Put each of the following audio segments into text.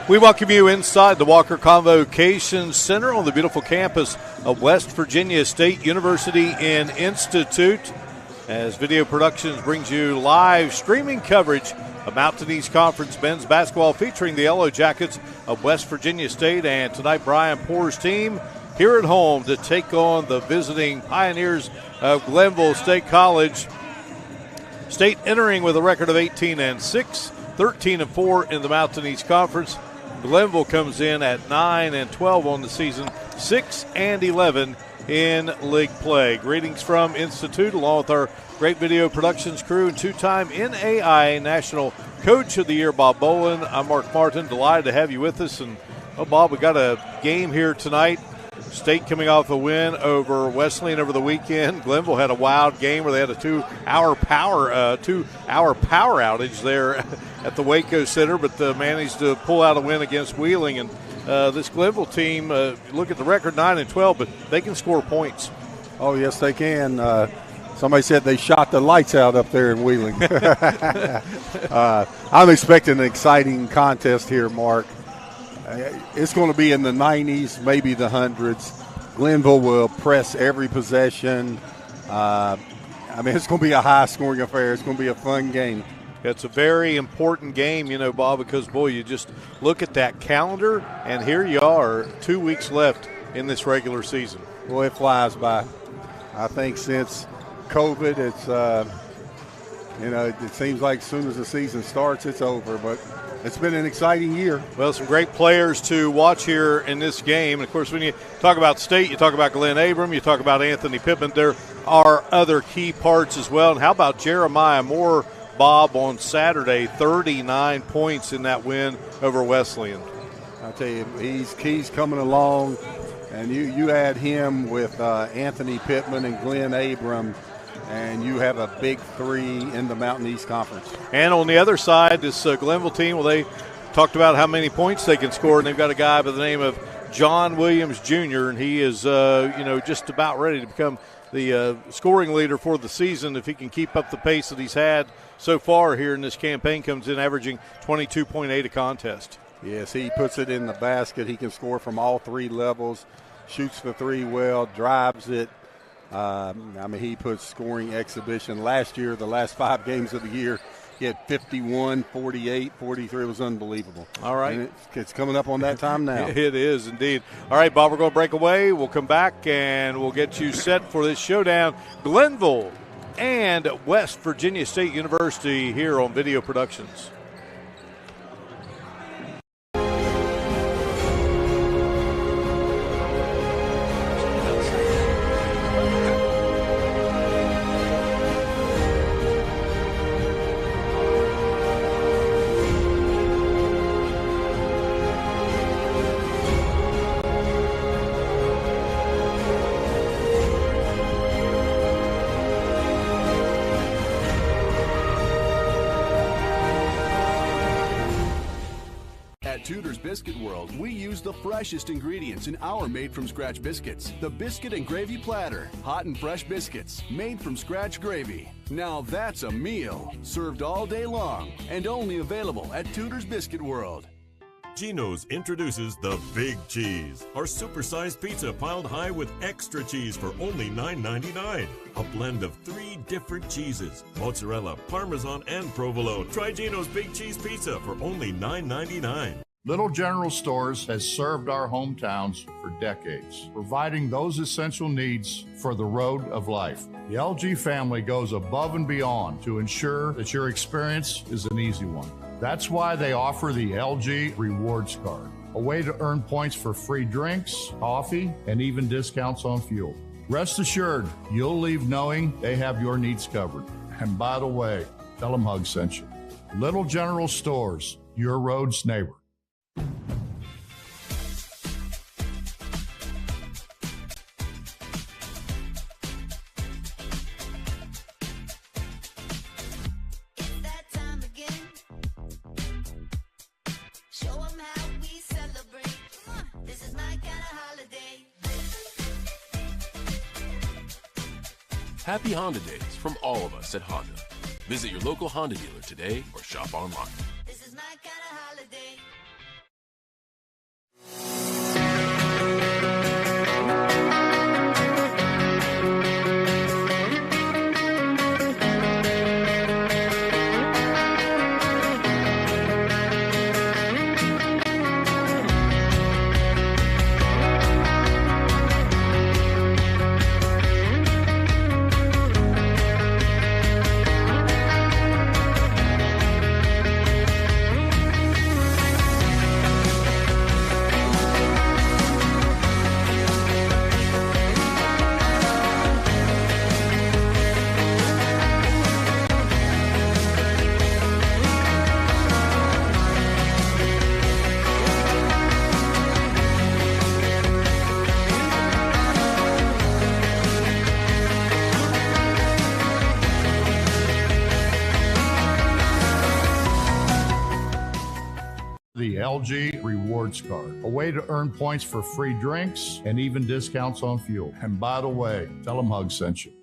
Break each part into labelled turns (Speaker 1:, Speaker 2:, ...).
Speaker 1: We welcome you inside the Walker Convocation Center on the beautiful campus of West Virginia State University in Institute, as Video Productions brings you live streaming coverage of Mountain East Conference men's basketball featuring the Yellow Jackets of West Virginia State. And tonight, Brian Poor's team here at home to take on the visiting Pioneers of Glenville State College. State entering with a record of 18-6, 13-4 in the Mountain East Conference. Glenville comes in at 9-12 on the season, 6-11 in league play. Greetings from Institute, along with our great video productions crew and two-time NAIA National Coach of the Year, Bob Bolin. I'm Mark Martin, delighted to have you with us. And, Bob, we got a game here tonight. State coming off a win over Wesleyan over the weekend. Glenville had a wild game where they had a two-hour power outage there at the Waco Center, but managed to pull out a win against Wheeling. And this Glenville team, look at the record, 9-12, but they can score points.
Speaker 2: Oh, yes, they can. Somebody said they shot the lights out up there in Wheeling. I'm expecting an exciting contest here, Mark. It's going to be in the 90s, maybe the hundreds. Glenville will press every possession. It's going to be a high-scoring affair. It's going to be a fun game.
Speaker 1: It's a very important game, Bob, because, boy, you just look at that calendar, and here you are, 2 weeks left in this regular season.
Speaker 2: Boy, it flies by. I think since COVID, it seems like as soon as the season starts, it's over, but it's been an exciting year.
Speaker 1: Well, some great players to watch here in this game. And, of course, when you talk about State, you talk about Glenn Abram, you talk about Anthony Pittman. There are other key parts as well. And how about Jeremiah Moore, Bob, on Saturday, 39 points in that win over Wesleyan.
Speaker 2: I tell you, he's coming along, and you add him with Anthony Pittman and Glenn Abram, and you have a big three in the Mountain East Conference.
Speaker 1: And on the other side, this Glenville team, well, they talked about how many points they can score, and they've got a guy by the name of John Williams Jr., and he is, just about ready to become the scoring leader for the season if he can keep up the pace that he's had so far here in this campaign. Comes in averaging 22.8 a contest.
Speaker 2: Yes, he puts it in the basket. He can score from all three levels, shoots the three well, drives it. He puts scoring exhibition. Last year, the last 5 games of the year, he had 51, 48, 43. It was unbelievable.
Speaker 1: All right.
Speaker 2: And it's coming up on that time now.
Speaker 1: It is indeed. All right, Bob, we're going to break away. We'll come back and we'll get you set for this showdown. Glenville and West Virginia State University here on Video Productions.
Speaker 3: Tudor's Biscuit World, we use the freshest ingredients in our made-from-scratch biscuits. The Biscuit and Gravy Platter. Hot and fresh biscuits, made from scratch gravy. Now that's a meal, served all day long, and only available at Tudor's Biscuit World.
Speaker 4: Geno's introduces the Big Cheese, our supersized pizza piled high with extra cheese for only $9.99. A blend of 3 different cheeses, mozzarella, parmesan, and provolone. Try Geno's Big Cheese Pizza for only $9.99.
Speaker 5: Little General Stores has served our hometowns for decades, providing those essential needs for the road of life. The LG family goes above and beyond to ensure that your experience is an easy one. That's why they offer the LG Rewards Card, a way to earn points for free drinks, coffee, and even discounts on fuel. Rest assured, you'll leave knowing they have your needs covered. And by the way, tell them Hug sent you. Little General Stores, your road's neighbor.
Speaker 6: Happy Honda Days from all of us at Honda. Visit your local Honda dealer today or shop online.
Speaker 5: LG Rewards Card, a way to earn points for free drinks and even discounts on fuel. And by the way, tell them Hug sent you.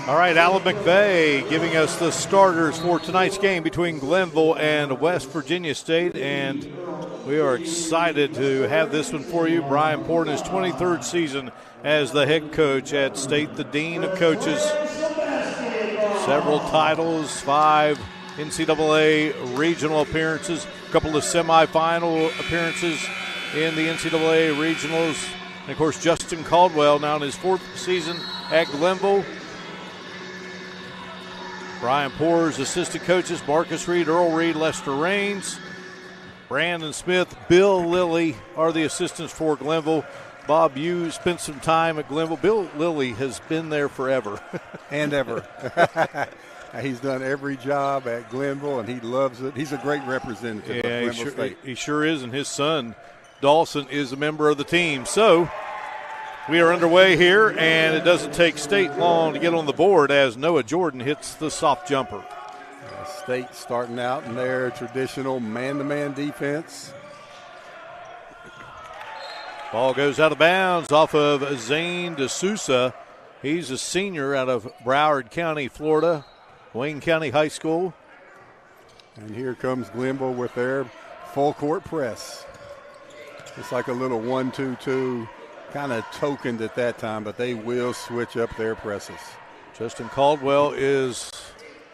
Speaker 1: All right, Alan McVeigh giving us the starters for tonight's game between Glenville and West Virginia State, and we are excited to have this one for you. Brian Port in his 23rd season as the head coach at State, the dean of coaches. Several titles, 5 NCAA regional appearances, a couple of semifinal appearances in the NCAA regionals. And, of course, Justin Caldwell now in his 4th season at Glenville. Brian Poor's assistant coaches, Marcus Reed, Earl Reed, Lester Raines, Brandon Smith, Bill Lilly are the assistants for Glenville. Bob, you spent some time at Glenville. Bill Lilly has been there forever.
Speaker 2: And ever. He's done every job at Glenville, and he loves it. He's a great representative of Glenville State.
Speaker 1: He sure is, and his son, Dawson, is a member of the team. So we are underway here, and it doesn't take State long to get on the board as Noah Jordan hits the soft jumper.
Speaker 2: State starting out in their traditional man-to-man defense.
Speaker 1: Ball goes out of bounds off of Zane D'Souza. He's a senior out of Broward County, Florida, Wayne County High School.
Speaker 2: And here comes Glenville with their full-court press. It's like a little 1-2-2. Kind of tokened at that time, but they will switch up their presses.
Speaker 1: Justin Caldwell is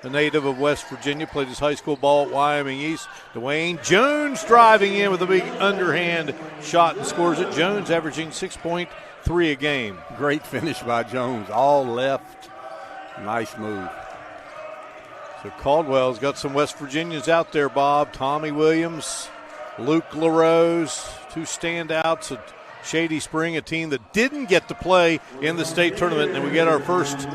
Speaker 1: a native of West Virginia, played his high school ball at Wyoming East. Dwayne Jones driving in with a big underhand shot and scores it. Jones averaging 6.3 a game.
Speaker 2: Great finish by Jones, all left. Nice move.
Speaker 1: So Caldwell's got some West Virginians out there, Bob. Tommy Williams, Luke LaRose, 2 standouts at Shady Spring, a team that didn't get to play in the state tournament, and we get our first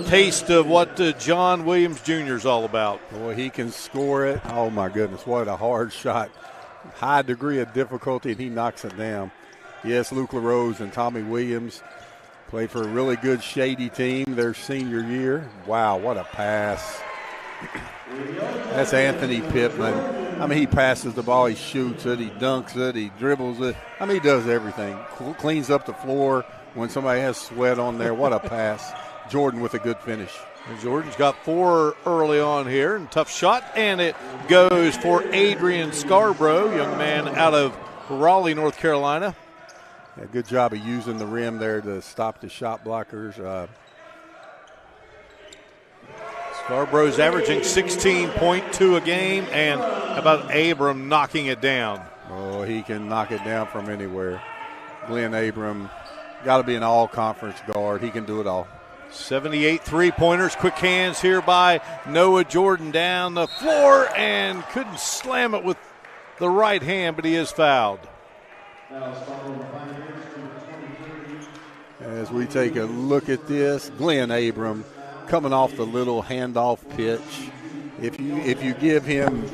Speaker 1: taste of what John Williams Jr. is all about.
Speaker 2: Boy, he can score it. Oh, my goodness, what a hard shot. High degree of difficulty, and he knocks it down. Yes, Luke LaRose and Tommy Williams played for a really good Shady team their senior year. Wow, what a pass. That's Anthony Pittman. I mean, he passes the ball, he shoots it, he dunks it, he dribbles it. I mean, he does everything. Cleans up the floor when somebody has sweat on there. What a pass. Jordan with a good finish.
Speaker 1: And Jordan's got 4 early on here, and tough shot, and it goes for Adrian Scarborough, young man out of Raleigh, North Carolina.
Speaker 2: Yeah, good job of using the rim there to stop the shot blockers.
Speaker 1: Scarborough's averaging 16.2 a game, and how about Abram knocking it down?
Speaker 2: Oh, he can knock it down from anywhere. Glenn Abram got to be an all-conference guard. He can do it all.
Speaker 1: 78 three-pointers. Quick hands here by Noah Jordan down the floor and couldn't slam it with the right hand, but he is fouled.
Speaker 2: As we take a look at this, Glenn Abram coming off the little handoff pitch. If you give him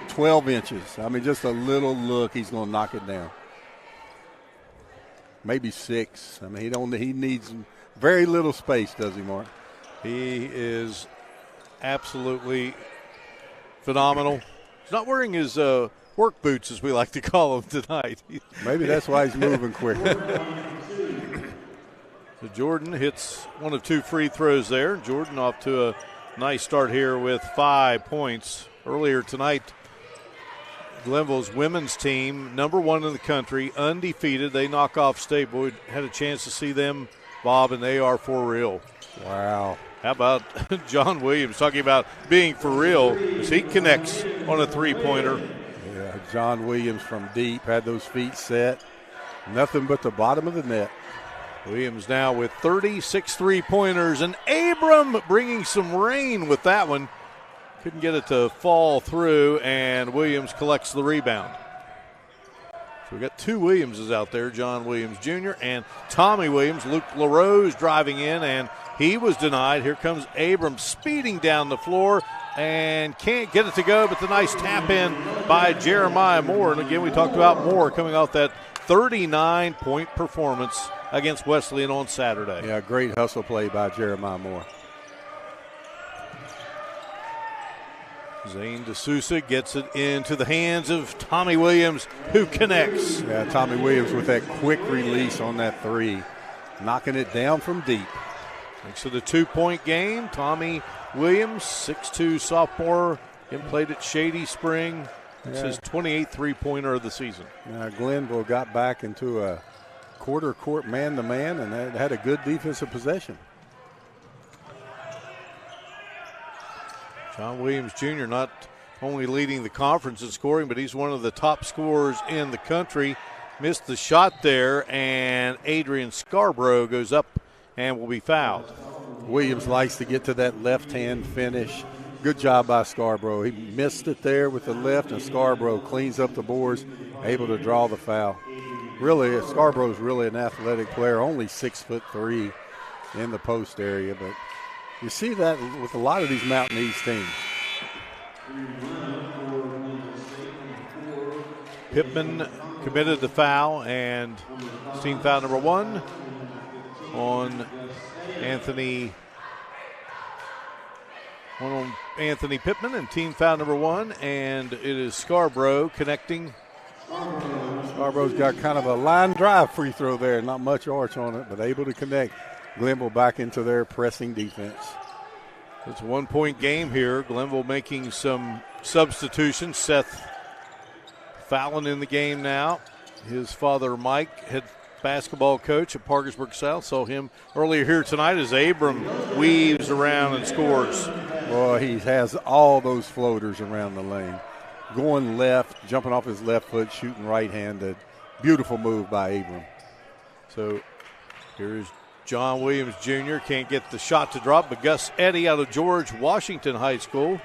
Speaker 2: 12 inches, I mean just a little look, he's going to knock it down. Maybe 6. I mean he needs very little space, does he, Mark?
Speaker 1: He is absolutely phenomenal. He's not wearing his work boots, as we like to call them tonight.
Speaker 2: Maybe that's why he's moving quicker.
Speaker 1: So Jordan hits one of 2 free throws there. Jordan off to a nice start here with 5 points. Earlier tonight, Glenville's women's team, #1 in the country, undefeated. They knock off State. Boy, had a chance to see them, Bob, and they are for real.
Speaker 2: Wow.
Speaker 1: How about John Williams talking about being for real as he connects on a three-pointer.
Speaker 2: Yeah, John Williams from deep had those feet set. Nothing but the bottom of the net.
Speaker 1: Williams now with 36 three-pointers, and Abram bringing some rain with that one. Couldn't get it to fall through, and Williams collects the rebound. So we got 2 Williamses out there, John Williams Jr. and Tommy Williams. Luke LaRose driving in, and he was denied. Here comes Abram speeding down the floor and can't get it to go, but the nice tap in by Jeremiah Moore. And again, we talked about Moore coming off that 39-point performance against Wesleyan on Saturday.
Speaker 2: Yeah, great hustle play by Jeremiah Moore.
Speaker 1: Zane DeSouza gets it into the hands of Tommy Williams, who connects.
Speaker 2: Yeah, Tommy Williams with that quick release on that 3, knocking it down from deep.
Speaker 1: Thanks to the 2-point game, Tommy Williams, 6'2 sophomore, and played at Shady Spring. It's his 28th three-pointer of the season.
Speaker 2: Glenville got back into a quarter court man-to-man and had a good defensive possession.
Speaker 1: John Williams Jr. not only leading the conference in scoring, but he's one of the top scorers in the country. Missed the shot there, and Adrian Scarborough goes up and will be fouled.
Speaker 2: Williams likes to get to that left-hand finish. Good job by Scarborough. He missed it there with the left, and Scarborough cleans up the boards, able to draw the foul. Really, Scarborough's really an athletic player, only 6'3" in the post area, but you see that with a lot of these Mountain East teams.
Speaker 1: Pittman committed the foul, and team foul number 1 on Anthony Pittman, and team foul number 1, and it is Scarborough connecting.
Speaker 2: Scarborough's got kind of a line drive free throw there, not much arch on it, but able to connect Glenville back into their pressing defense.
Speaker 1: It's a 1-point game here. Glenville making some substitutions. Seth Fallon in the game now. His father, Mike, head basketball coach at Parkersburg South. Saw him earlier here tonight as Abram weaves around and scores.
Speaker 2: Boy, he has all those floaters around the lane. Going left, jumping off his left foot, shooting right-handed. Beautiful move by Abram.
Speaker 1: So here's John Williams Jr. Can't get the shot to drop, but Gus Eddy out of George Washington High School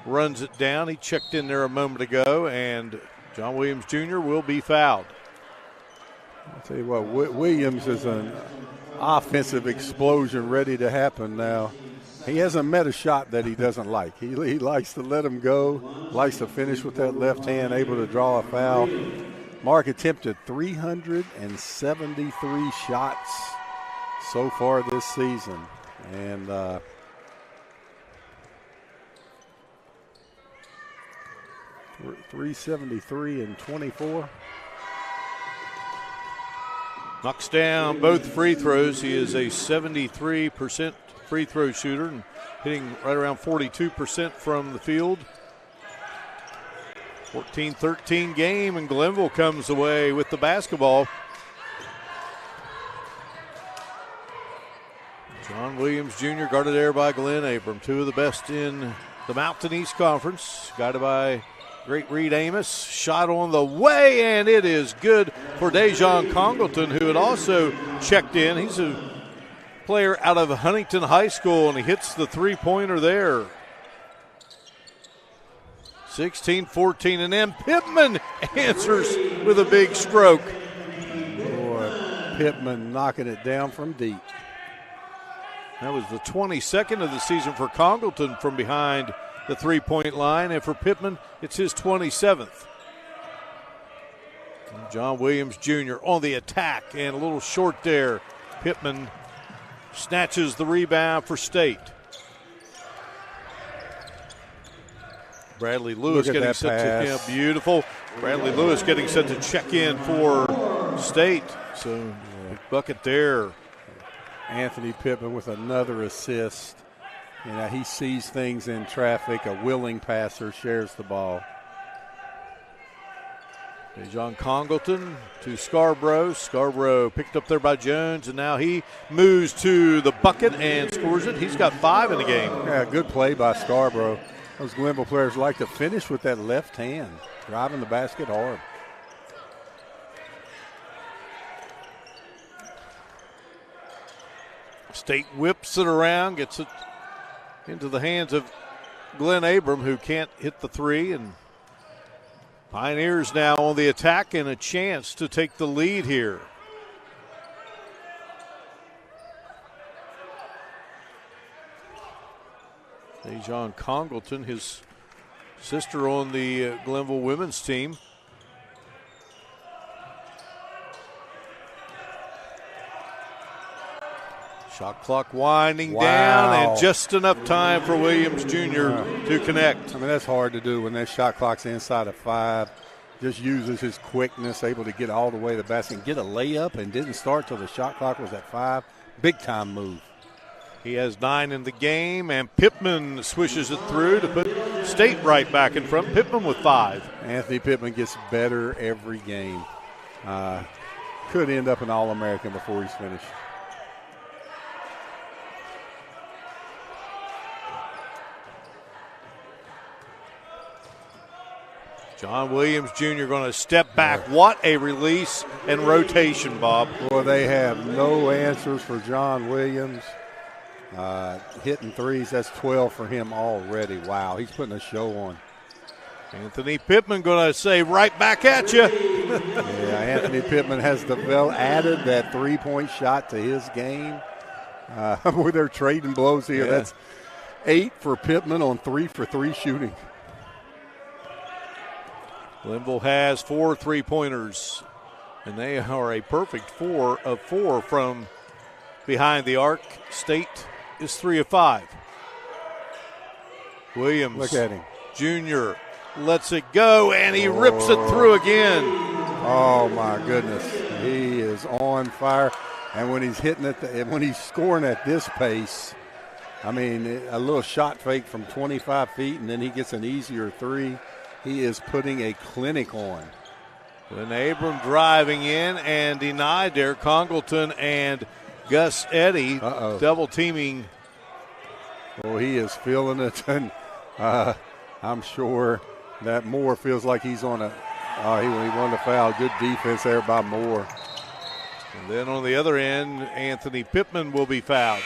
Speaker 1: runs it down. He checked in there a moment ago, and John Williams Jr. will be fouled.
Speaker 2: I'll tell you what, Williams is an offensive explosion ready to happen now. He hasn't met a shot that he doesn't like. He likes to let him go, likes to finish with that left hand, able to draw a foul. Mark attempted 373 shots so far this season. And 373 and 24.
Speaker 1: Knocks down both free throws. He is a 73% free throw shooter and hitting right around 42% from the field. 14-13 game, and Glenville comes away with the basketball. John Williams Jr. guarded there by Glenn Abram, 2 of the best in the Mountain East Conference, guided by Great Reed Amos. Shot on the way, and it is good for Dejon Congleton, who had also checked in. He's a player out of Huntington High School, and he hits the three-pointer there. 16-14, and then Pittman answers with a big stroke.
Speaker 2: Boy, Pittman knocking it down from deep.
Speaker 1: That was the 22nd of the season for Congleton from behind the three-point line, and for Pittman, it's his 27th. And John Williams Jr. on the attack, and a little short there. Pittman snatches the rebound for State. Bradley Lewis getting set to beautiful. Bradley Lewis getting set to check in for State. So bucket there.
Speaker 2: Anthony Pittman with another assist. You know, he sees things in traffic. A willing passer, shares the ball.
Speaker 1: Dejon Congleton to Scarborough. Scarborough picked up there by Jones, and now he moves to the bucket and scores it. He's got 5 in the game.
Speaker 2: Yeah, good play by Scarborough. Those Glenville players like to finish with that left hand, driving the basket hard.
Speaker 1: State whips it around, gets it into the hands of Glenn Abram, who can't hit the three, and Pioneers now on the attack and a chance to take the lead here. Dejon Congleton, his sister on the Glenville women's team. Shot clock winding down, and just enough time for Williams Jr. to connect.
Speaker 2: I mean, that's hard to do when that shot clock's inside of 5. Just uses his quickness, able to get all the way to the basket and get a layup, and didn't start till the shot clock was at 5. Big time move.
Speaker 1: He has 9 in the game, and Pittman swishes it through to put State right back in front. Pittman with 5.
Speaker 2: Anthony Pittman gets better every game. Could end up an All-American before he's finished.
Speaker 1: John Williams Jr. going to step back. What a release and rotation, Bob.
Speaker 2: Boy, they have no answers for John Williams. Hitting threes, that's 12 for him already. Wow, he's putting a show on.
Speaker 1: Anthony Pittman going to say right back at you.
Speaker 2: Yeah, Anthony Pittman has added that three-point shot to his game. Where they're trading blows here. Yeah. That's 8 for Pittman on 3 for 3 shooting.
Speaker 1: Glenville has 4 3-pointers, and they are a perfect 4 of 4 from behind the arc. State is 3 of 5. Williams,
Speaker 2: look at him,
Speaker 1: Jr. lets it go, and he rips it through again.
Speaker 2: Oh my goodness, he is on fire. And when he's hitting it, when he's scoring at this pace, I mean, a little shot fake from 25 feet, and then he gets an easier 3. He is putting a clinic on.
Speaker 1: Glenn Abram driving in and denied there. Congleton and Gus Eddy double teaming.
Speaker 2: Oh, he is feeling it, and I'm sure that Moore feels like he's on he won the foul. Good defense there by Moore.
Speaker 1: And then on the other end, Anthony Pittman will be fouled.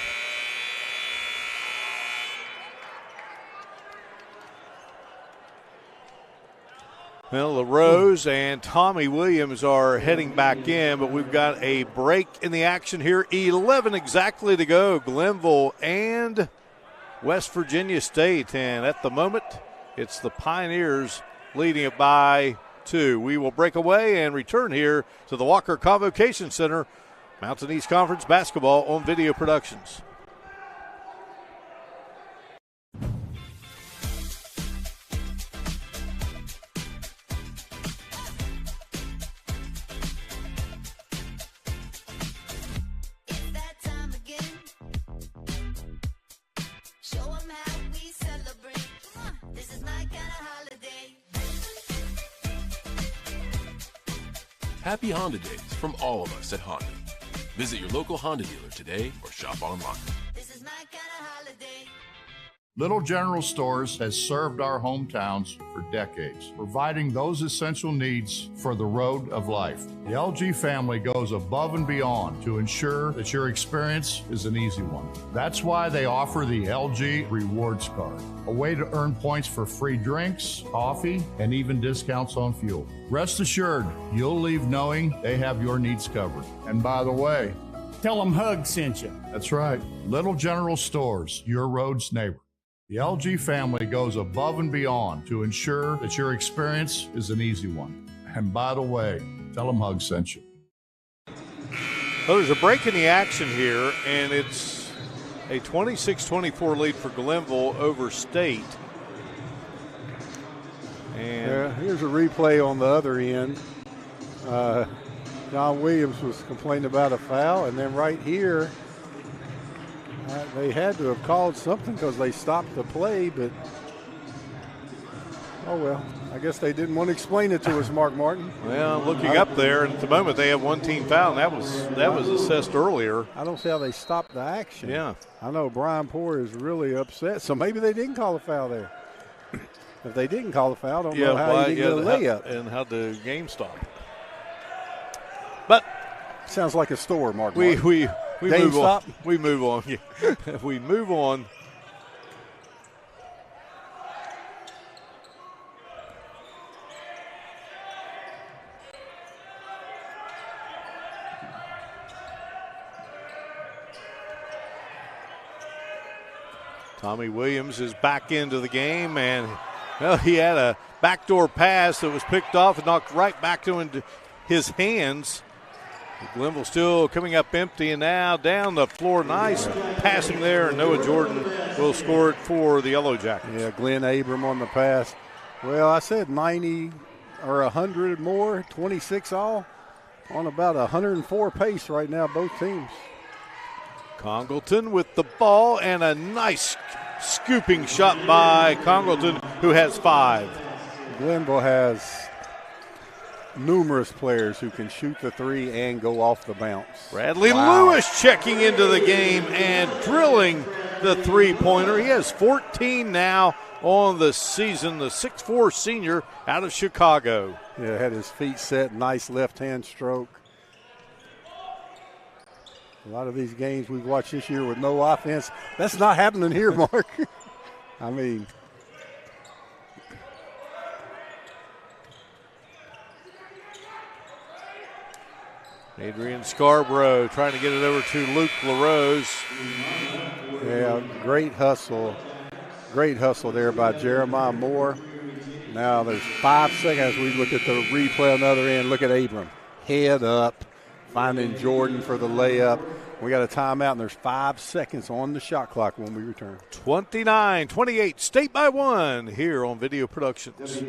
Speaker 1: Well, LaRose and Tommy Williams are heading back in, but we've got a break in the action here. 11 exactly to go. Glenville and West Virginia State. And at the moment, it's the Pioneers leading it by 2. We will break away and return here to the Walker Convocation Center. Mountain East Conference basketball on Video Productions.
Speaker 6: Happy Honda Days from all of us at Honda. Visit your local Honda dealer today or shop online.
Speaker 7: This is my kind of holiday.
Speaker 5: Little General Stores has served our hometowns for decades, providing those essential needs for the road of life. The LG family goes above and beyond to ensure that your experience is an easy one. That's why they offer the LG Rewards Card, a way to earn points for free drinks, coffee, and even discounts on fuel. Rest assured, you'll leave knowing they have your needs covered. And by the way,
Speaker 7: tell them Hug sent you.
Speaker 5: that's right, Little General Stores, your road's neighbor. The LG family goes above and beyond to ensure that your experience is an easy one. And by the way, tell them Hug sent you.
Speaker 1: Well, there's a break in the action here, and it's a 26-24 lead for Glenville over State. And
Speaker 2: here's a replay on the other end. John Williams was complaining about a foul, and then right here, they had to have called something because they stopped the play, but oh well. I guess they didn't want to explain it to us, Mark Martin.
Speaker 1: well, looking up there, and at the moment they have one team foul, and that was assessed earlier.
Speaker 2: I don't see how they stopped the action.
Speaker 1: Yeah.
Speaker 2: I know Brian Poore is really upset, so maybe they didn't call a foul there. If they didn't call a foul, I don't know how he didn't get a layup.
Speaker 1: And how the game stopped. But
Speaker 2: sounds like a store, Mark.
Speaker 1: we move on.
Speaker 2: GameStop?
Speaker 1: We move on. We move on. Tommy Williams is back into the game, and well, he had a backdoor pass that was picked off and knocked right back into his hands. Glenville still coming up empty, and now down the floor. Nice passing there, and Noah Jordan will score it for the Yellow Jackets.
Speaker 2: Yeah, Glenn Abram on the pass. Well, I said 90 or 100 more, 26 all, on about 104 pace right now, both teams.
Speaker 1: Congleton with the ball, and a nice scooping shot by Congleton, who has 5.
Speaker 2: Glenville has numerous players who can shoot the three and go off the bounce.
Speaker 1: Bradley Lewis checking into the game and drilling the three-pointer. He has 14 now on the season, the 6'4 senior out of Chicago.
Speaker 2: Yeah, had his feet set, nice left-hand stroke. A lot of these games we've watched this year with no offense, that's not happening here, Mark. I mean,
Speaker 1: Adrian Scarborough trying to get it over to Luke LaRose.
Speaker 2: yeah, great hustle. Great hustle there by Jeremiah Moore. Now there's 5 seconds. We look at the replay on the other end. Look at Abram. Head up, finding Jordan for the layup. We got a timeout, and there's 5 seconds on the shot clock when we return.
Speaker 1: 29-28, State by 1 here on Video Productions.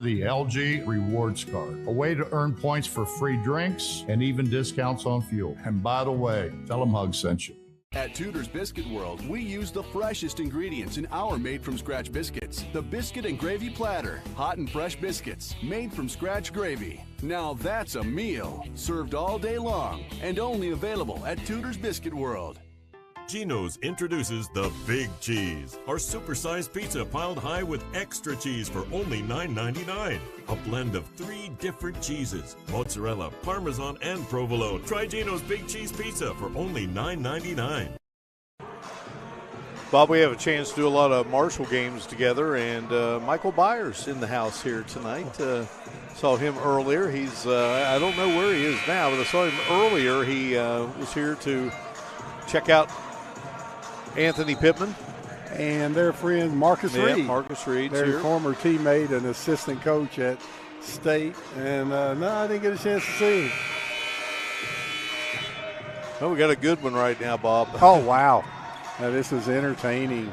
Speaker 5: The LG Rewards Card, a way to earn points for free drinks and even discounts on fuel. And by the way, tell them Hug sent you.
Speaker 3: At Tudor's Biscuit World, we use the freshest ingredients in our made-from-scratch biscuits. The Biscuit and Gravy Platter. Hot and fresh biscuits, made from scratch gravy. Now that's a meal. Served all day long and only available at Tudor's Biscuit World.
Speaker 4: Geno's introduces the Big Cheese, our supersized pizza piled high with extra cheese for only $9.99. A blend of 3 different cheeses, mozzarella, parmesan, and provolone. Try Geno's Big Cheese Pizza for only $9.99.
Speaker 1: Bob, we have a chance to do a lot of Marshall games together, and Michael Byers in the house here tonight. Saw him earlier. He's I don't know where he is now, but I saw him earlier. He was here to check out Anthony Pittman
Speaker 2: And their friend Marcus Reed.
Speaker 1: Marcus Reed,
Speaker 2: their
Speaker 1: here.
Speaker 2: former teammate and assistant coach at State. And no, I didn't get a chance to see him.
Speaker 1: Oh, we got a good one right now, Bob.
Speaker 2: Oh, wow. Now, this is entertaining.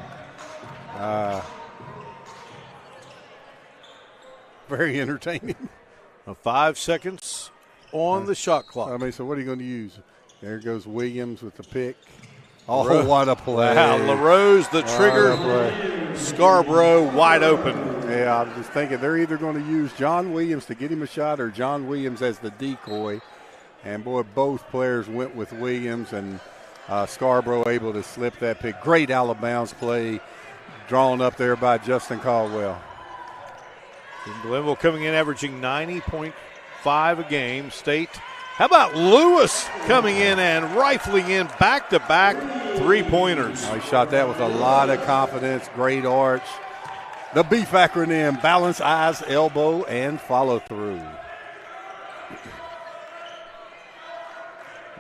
Speaker 2: Very entertaining.
Speaker 1: 5 seconds on the shot clock.
Speaker 2: I mean, so what are you going to use? There goes Williams with the pick. Oh, what a play.
Speaker 1: Wow, LaRose, the trigger. Scarborough wide open.
Speaker 2: Yeah, I was just thinking they're either going to use John Williams to get him a shot or John Williams as the decoy. And, boy, both players went with Williams, and Scarborough able to slip that pick. Great out-of-bounds play drawn up there by Justin Caldwell.
Speaker 1: And Glenville coming in averaging 90.5 a game. State, how about Lewis coming in and rifling in back-to-back three-pointers?
Speaker 2: He shot that with a lot of confidence. Great arch. The beef acronym: balance, eyes, elbow, and follow-through.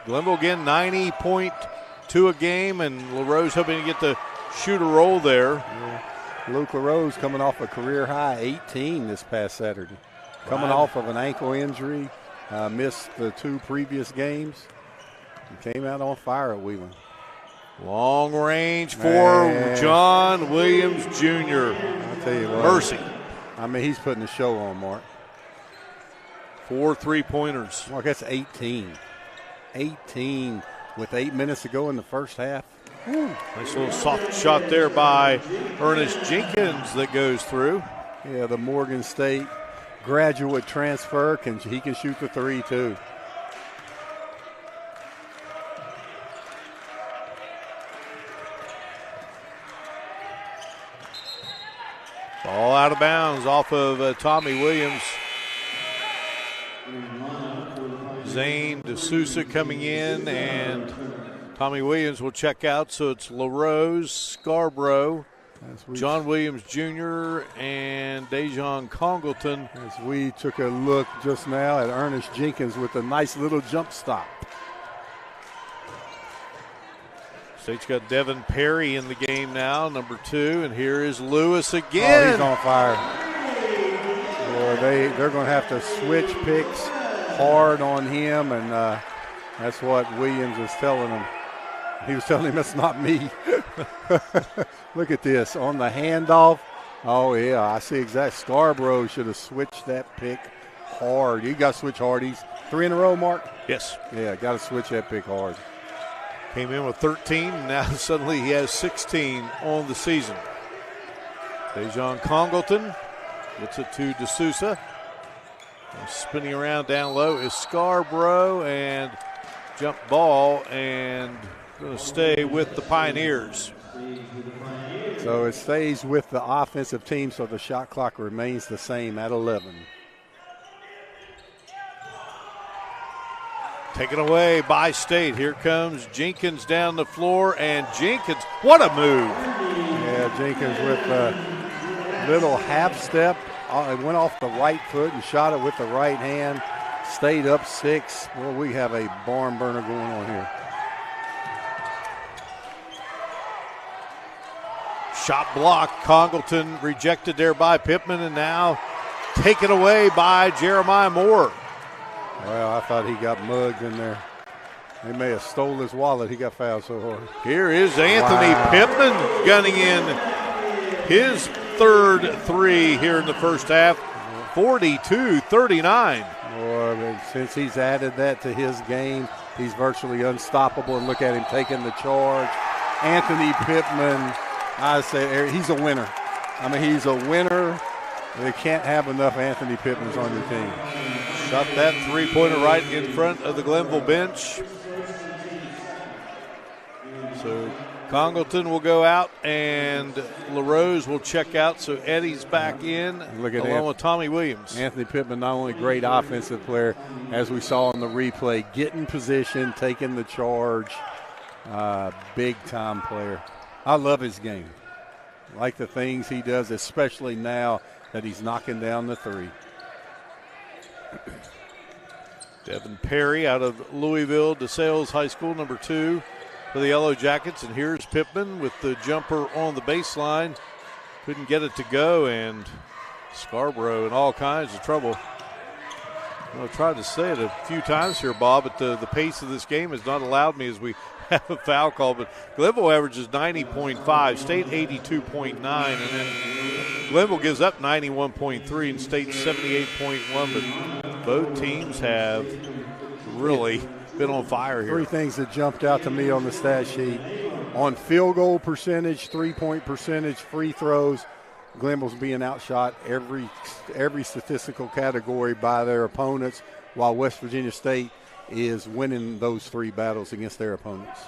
Speaker 1: Glenville again 90.2 a game, and LaRose hoping to get the shooter roll there.
Speaker 2: Yeah. Luke LaRose coming off a career-high 18 this past Saturday. Coming off of an ankle injury, missed the 2 previous games. He came out on fire at Wheeling.
Speaker 1: Long range for John Williams Jr.
Speaker 2: I'll tell you what.
Speaker 1: Mercy.
Speaker 2: I mean, he's putting the show on, Mark.
Speaker 1: 4 3-pointers.
Speaker 2: Mark, that's 18. 18 with 8 minutes to go in the first half.
Speaker 1: Nice little soft shot there by Ernest Jenkins that goes through.
Speaker 2: Yeah, the Morgan State graduate transfer. He can shoot the 3, too.
Speaker 1: Ball out of bounds off of Tommy Williams. Zane DeSouza coming in, and Tommy Williams will check out. So it's LaRose, Scarborough, John Williams Jr., and Dejon Congleton.
Speaker 2: As we took a look just now at Ernest Jenkins with a nice little jump stop.
Speaker 1: State's got Devin Perry in the game now, number 2, and here is Lewis again.
Speaker 2: Oh, he's on fire. Boy, they're going to have to switch picks hard on him, and that's what Williams is telling him. He was telling him, it's not me. Look at this. On the handoff. Oh, yeah, I see exactly. Scarborough should have switched that pick hard. You got to switch hard. He's 3 in a row, Mark?
Speaker 1: Yes.
Speaker 2: Yeah, got to switch that pick hard.
Speaker 1: Came in with 13, and now suddenly he has 16 on the season. Dejon Congleton gets it to DeSouza. Spinning around down low is Scarborough, and jump ball, and going to stay with the Pioneers.
Speaker 2: So it stays with the offensive team, so the shot clock remains the same at 11.
Speaker 1: Taken away by State. Here comes Jenkins down the floor, and Jenkins, what a move.
Speaker 2: Yeah, Jenkins with a little half step. It went off the right foot and shot it with the right hand. Stayed up 6. Well, we have a barn burner going on here.
Speaker 1: Shot blocked. Congleton rejected there by Pittman, and now taken away by Jeremiah Moore.
Speaker 2: Well, I thought he got mugged in there. They may have stole his wallet. He got fouled so hard.
Speaker 1: Here is Anthony Pittman gunning in his 3rd 3 here in the first half. 42-39.
Speaker 2: Boy, since he's added that to his game, he's virtually unstoppable. And look at him taking the charge. Anthony Pittman, I say he's a winner. I mean, he's a winner. They can't have enough Anthony Pittmans on your team.
Speaker 1: Shot that 3-pointer right in front of the Glenville bench. So Congleton will go out, and LaRose will check out. So Eddie's back in, along with Tommy Williams.
Speaker 2: Anthony Pittman, not only a great offensive player, as we saw in the replay, getting position, taking the charge, big-time player. I love his game. I like the things he does, especially now that he's knocking down the 3.
Speaker 1: Devin Perry out of Louisville, DeSales High School, number 2 for the Yellow Jackets. And here's Pittman with the jumper on the baseline. Couldn't get it to go, and Scarborough in all kinds of trouble. I've tried to say it a few times here, Bob, but the pace of this game has not allowed me as we have a foul call. But Glenville averages 90.5, State 82.9, and then Glenville gives up 91.3 and State 78.1. But both teams have really been on fire here.
Speaker 2: Three things that jumped out to me on the stat sheet. On field goal percentage, three-point percentage, free throws, Glenville's being outshot every statistical category by their opponents, while West Virginia State is winning those three battles against their opponents.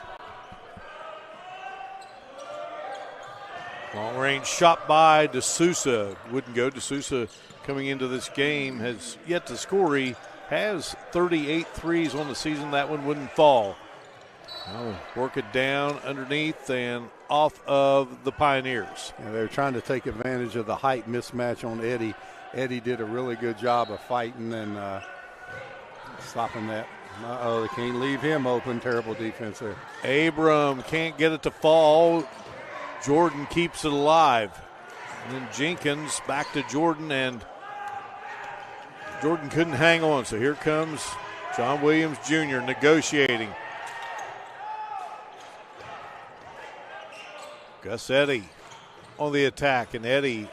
Speaker 1: Long range shot by DeSouza. Wouldn't go. DeSouza coming into this game has yet to score. He has 38 threes on the season. That one wouldn't fall. Now work it down underneath and off of the Pioneers.
Speaker 2: Yeah, they're trying to take advantage of the height mismatch on Eddie. Eddie did a really good job of fighting and stopping that. They can't leave him open. Terrible defense there.
Speaker 1: Abram can't get it to fall. Jordan keeps it alive. And then Jenkins back to Jordan, and Jordan couldn't hang on. So here comes John Williams Jr. negotiating. Gus Eddy on the attack, and Eddy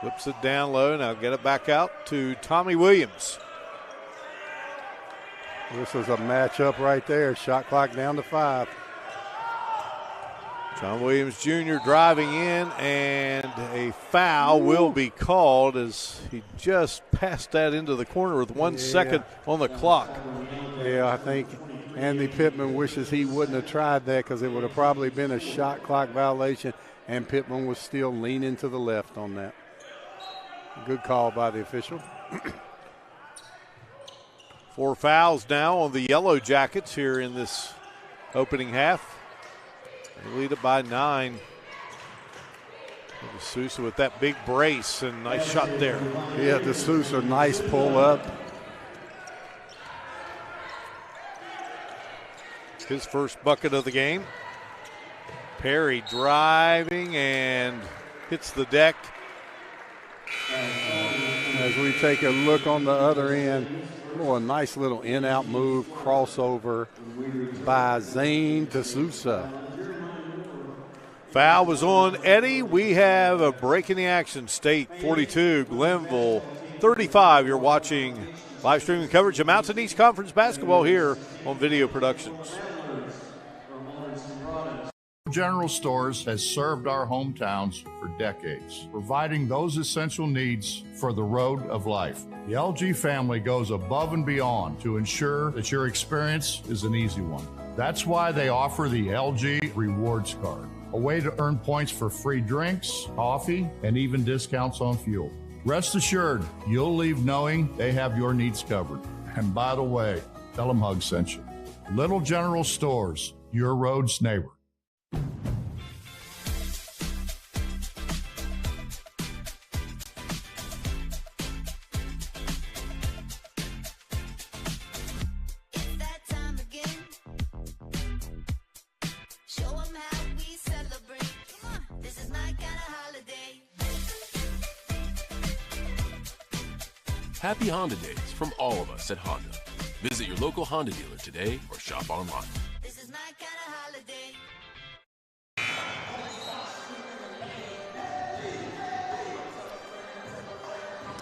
Speaker 1: flips it down low. Now get it back out to Tommy Williams.
Speaker 2: This is a matchup right there. Shot clock down to 5.
Speaker 1: John Williams Jr. driving in, and a foul will be called as he just passed that into the corner with 1 second on the clock.
Speaker 2: Yeah, I think Andy Pittman wishes he wouldn't have tried that because it would have probably been a shot clock violation, and Pittman was still leaning to the left on that. Good call by the official.
Speaker 1: 4 fouls now on the Yellow Jackets here in this opening half. They lead it by 9. DeSouza with that big brace and nice shot there.
Speaker 2: Yeah, DeSouza, nice pull up.
Speaker 1: His first bucket of the game. Perry driving and hits the deck.
Speaker 2: As we take a look on the other end, a nice little in-out move, crossover by Zane DeSouza.
Speaker 1: Foul was on Eddie. We have a break in the action. State 42, Glenville 35. You're watching live streaming coverage of Mountain East Conference basketball here on Video Productions.
Speaker 5: General Stores has served our hometowns for decades, providing those essential needs for the road of life. The LG family goes above and beyond to ensure that your experience is an easy one. That's why they offer the LG Rewards Card, a way to earn points for free drinks, coffee, and even discounts on fuel. Rest assured, you'll leave knowing they have your needs covered. And by the way, tell them Hug sent you. Little General Stores, your road's neighbor.
Speaker 6: Happy Honda Days from all of us at Honda. Visit your local Honda dealer today or shop online.
Speaker 8: This is my kind of holiday.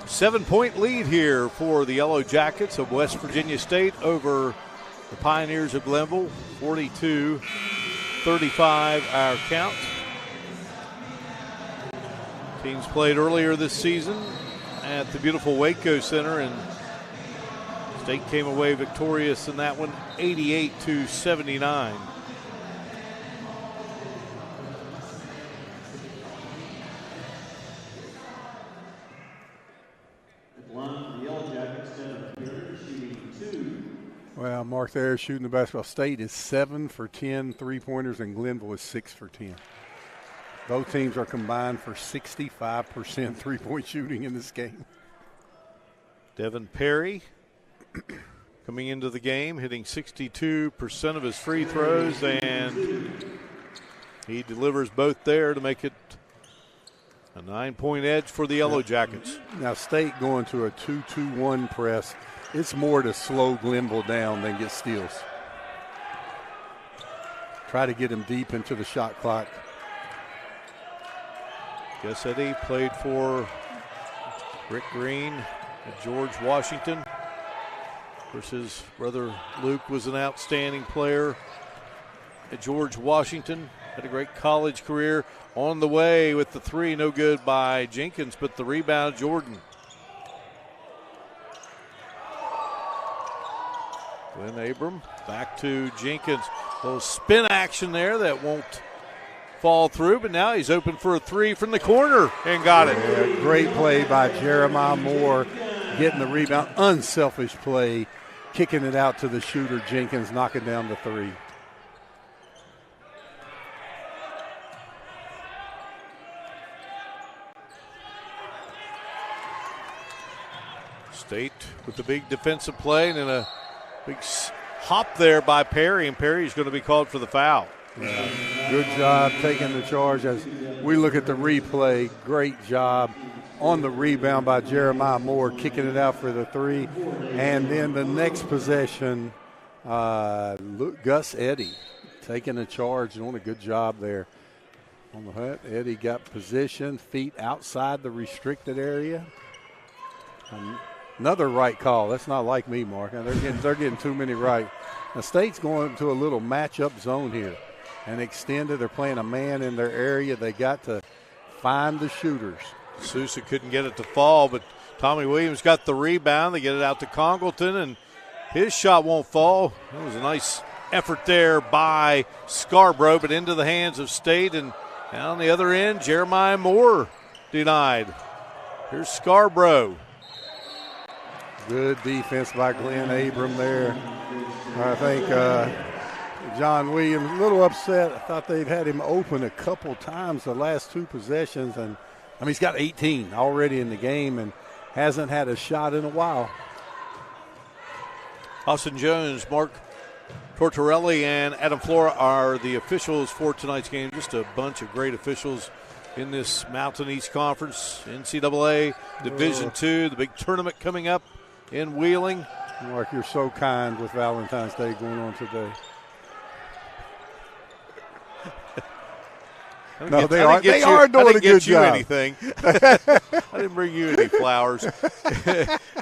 Speaker 1: 7-point lead here for the Yellow Jackets of West Virginia State over the Pioneers of Glenville. 42-35 our count. Teams played earlier this season at the beautiful Waco Center, and State came away victorious in that one, 88-79.
Speaker 2: Well, Mark there shooting the basketball. State is 7 for 10 three-pointers, and Glenville is 6 for 10. Both teams are combined for 65% three-point shooting in this game.
Speaker 1: Devin Perry coming into the game, hitting 62% of his free throws, and he delivers both there to make it A 9-point edge for the Yellow Jackets.
Speaker 2: Now, State going to a 2-2-1 press. It's more to slow Glenville down than get steals. Try to get him deep into the shot clock.
Speaker 1: Eddie played for Rick Green at George Washington. Of course, his brother Luke was an outstanding player at George Washington. Had a great college career. On the way with the three, no good by Jenkins, but the rebound, Jordan. Glenn Abram back to Jenkins. A little spin action there that won't fall through, but now he's open for a three from the corner and got it.
Speaker 2: Yeah, great play by Jeremiah Moore, getting the rebound. Unselfish play, kicking it out to the shooter, Jenkins, knocking down the three.
Speaker 1: State with the big defensive play and then a big hop there by Perry, and Perry's going to be called for the foul.
Speaker 2: Yeah. Good job taking the charge. As we look at the replay, great job on the rebound by Jeremiah Moore, kicking it out for the three. And then the next possession, Gus Eddy taking the charge, doing a good job there. On the hut, Eddy got position, feet outside the restricted area. Another right call. That's not like me, Mark. They're getting too many right. The State's going to a little matchup zone here and extended. They're playing a man in their area. They got to find the shooters.
Speaker 1: Sousa couldn't get it to fall, but Tommy Williams got the rebound. They get it out to Congleton, and his shot won't fall. That was a nice effort there by Scarborough, but into the hands of State. And on the other end, Jeremiah Moore denied. Here's Scarborough.
Speaker 2: Good defense by Glenn Abram there. I think John Williams a little upset. I thought they've had him open a couple times the last two possessions. And, he's got 18 already in the game and hasn't had a shot in a while.
Speaker 1: Austin Jones, Mark Tortorelli, and Adam Flora are the officials for tonight's game. Just a bunch of great officials in this Mountain East Conference, NCAA Division II, the big tournament coming up in Wheeling.
Speaker 2: Mark, you're so kind with Valentine's Day going on today. They are doing a good job.
Speaker 1: Anything. I didn't bring you any flowers.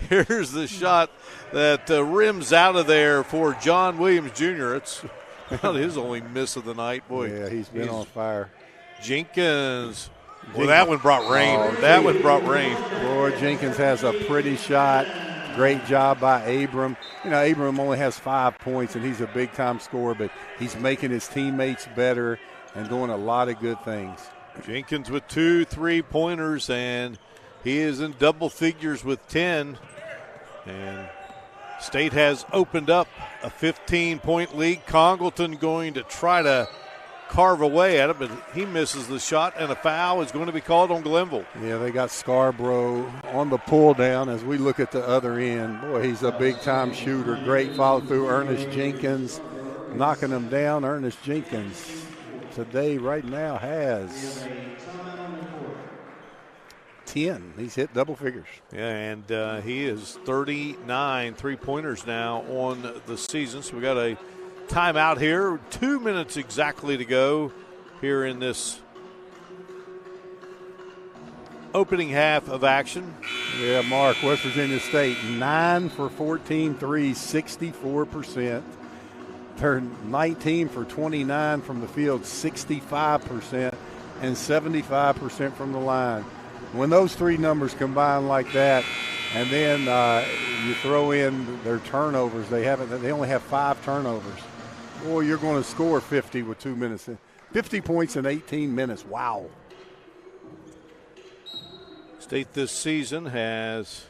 Speaker 1: Here's the shot that rims out of there for John Williams Jr. It's not his only miss of the night. Boy,
Speaker 2: yeah, he's been on fire.
Speaker 1: Jenkins. Well, that one brought rain. That one brought rain.
Speaker 2: Boy, Jenkins has a pretty shot. Great job by Abram. Abram only has 5 points, and he's a big-time scorer, but he's making his teammates better and doing a lot of good things.
Speaker 1: Jenkins with 2 3-pointers, and he is in double figures with 10. And State has opened up a 15-point lead. Congleton going to try to carve away at it, but he misses the shot, and a foul is going to be called on Glenville.
Speaker 2: Yeah, they got Scarborough on the pull down as we look at the other end. Boy, he's a big-time shooter. Great follow-through. Ernest Jenkins knocking him down. Ernest Jenkins today right now has 10. He's hit double figures.
Speaker 1: Yeah, and he is 39 3-pointers now on the season. So we got a timeout here. 2 minutes exactly to go here in this opening half of action.
Speaker 2: Yeah, Mark, West Virginia State 9 for 14 threes, 64%. They're 19 for 29 from the field, 65%, and 75% from the line. When those three numbers combine like that, and then you throw in their turnovers, they only have 5 turnovers. Boy, you're going to score 50 with 2 minutes. 50 points in 18 minutes. Wow.
Speaker 1: State this season has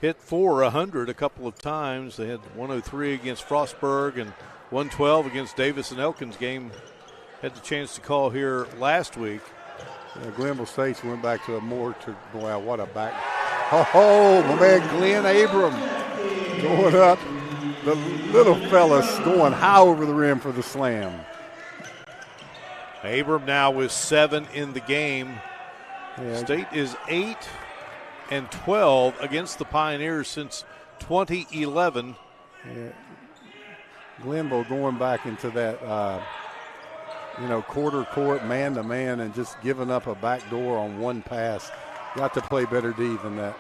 Speaker 1: hit 400 a couple of times. They had 103 against Frostburg and 112 against Davis and Elkins. Game had the chance to call here last week.
Speaker 2: Glenville State's went back to a more to, wow, what a back. Oh, my man Glenn Abram going up. The little fella's going high over the rim for the slam.
Speaker 1: Abram now with 7 in the game
Speaker 2: Yeah.
Speaker 1: State is 8-12 against the Pioneers since 2011.
Speaker 2: Yeah. Glenville going back into that, quarter court, man-to-man, and just giving up a backdoor on one pass. Got to play better D than that.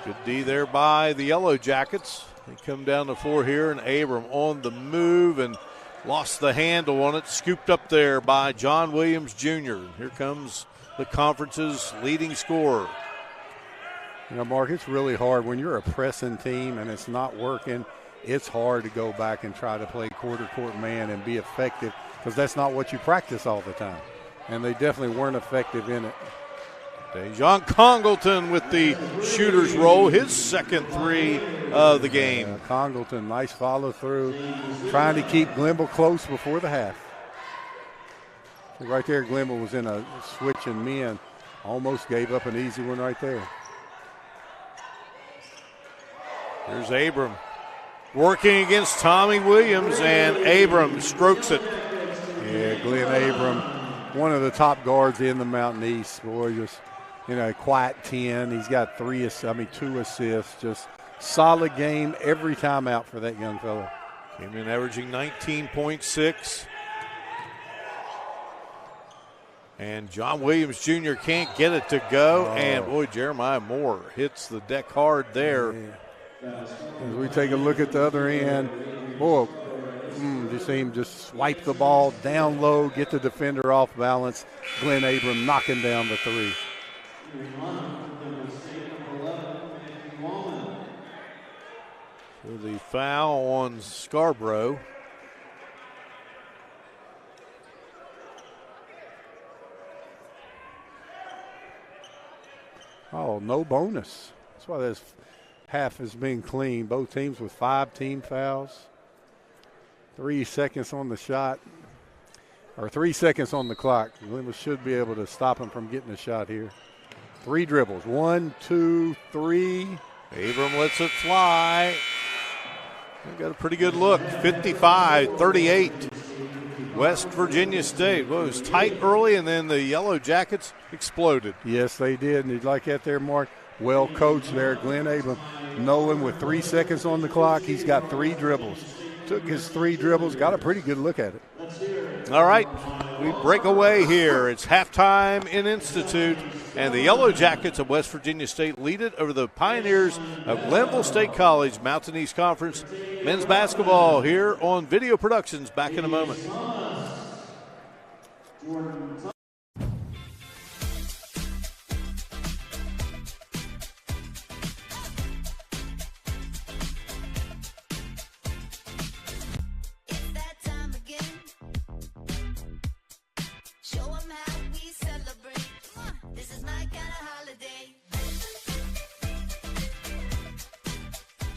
Speaker 1: Good D there by the Yellow Jackets. They come down the floor here, and Abram on the move and lost the handle on it. Scooped up there by John Williams Jr. Here comes the conference's leading scorer.
Speaker 2: Mark, it's really hard when you're a pressing team and it's not working. It's hard to go back and try to play quarter court man and be effective because that's not what you practice all the time. And they definitely weren't effective in it.
Speaker 1: Dejon Congleton with the shooter's roll, his second three of the game.
Speaker 2: Congleton, nice follow through, trying to keep Glenville close before the half. Right there, Glenville was in a switch and men. Almost gave up an easy one right there.
Speaker 1: Here's Abram working against Tommy Williams, and Abram strokes it.
Speaker 2: Yeah, Glenn Abram, one of the top guards in the Mountain East. Boy, just a quiet 10. He's got 2 assists. Just solid game every time out for that young fellow.
Speaker 1: Came in averaging 19.6. And John Williams Jr. can't get it to go. Oh. And, boy, Jeremiah Moore hits the deck hard there.
Speaker 2: Yeah. As we take a look at the other end, boy, you see him just swipe the ball down low, get the defender off balance. Glenn Abram knocking down the three.
Speaker 1: So the foul on Scarborough.
Speaker 2: Oh, no bonus. That's why this half is being clean. Both teams with 5 team fouls. 3 seconds on the shot, or 3 seconds on the clock. Glenville should be able to stop him from getting a shot here. 3 dribbles. 1, 2, 3.
Speaker 1: Abram lets it fly. They've got a pretty good look. 55-38. West Virginia State. Well, it was tight early, and then the Yellow Jackets exploded.
Speaker 2: Yes, they did. And you'd like that there, Mark. Well coached there. Glenn Abram knowing with 3 seconds on the clock, he's got 3 dribbles. Took his 3 dribbles, got a pretty good look at it.
Speaker 1: All right, we break away here. It's halftime in Institute, and the Yellow Jackets of West Virginia State lead it over the Pioneers of Glenville State College, Mountain East Conference. Men's basketball here on Video Productions. Back in a moment.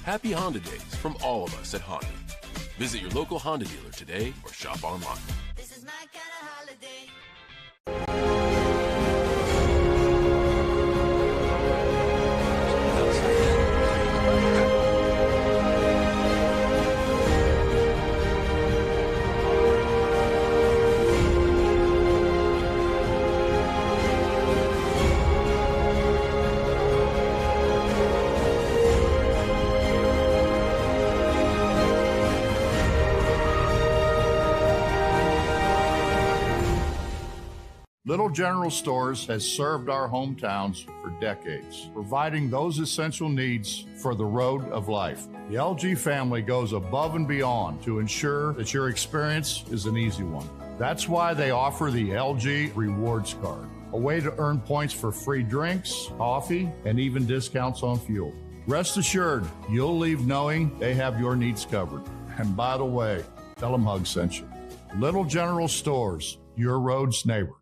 Speaker 6: Happy Honda Days from all of us at Honda. Visit your local Honda dealer today or shop online.
Speaker 8: This is my kind of holiday.
Speaker 5: Little General Stores has served our hometowns for decades, providing those essential needs for the road of life. The LG family goes above and beyond to ensure that your experience is an easy one. That's why they offer the LG Rewards Card, a way to earn points for free drinks, coffee, and even discounts on fuel. Rest assured, you'll leave knowing they have your needs covered. And by the way, tell them Hug sent you. Little General Stores, your road's neighbor.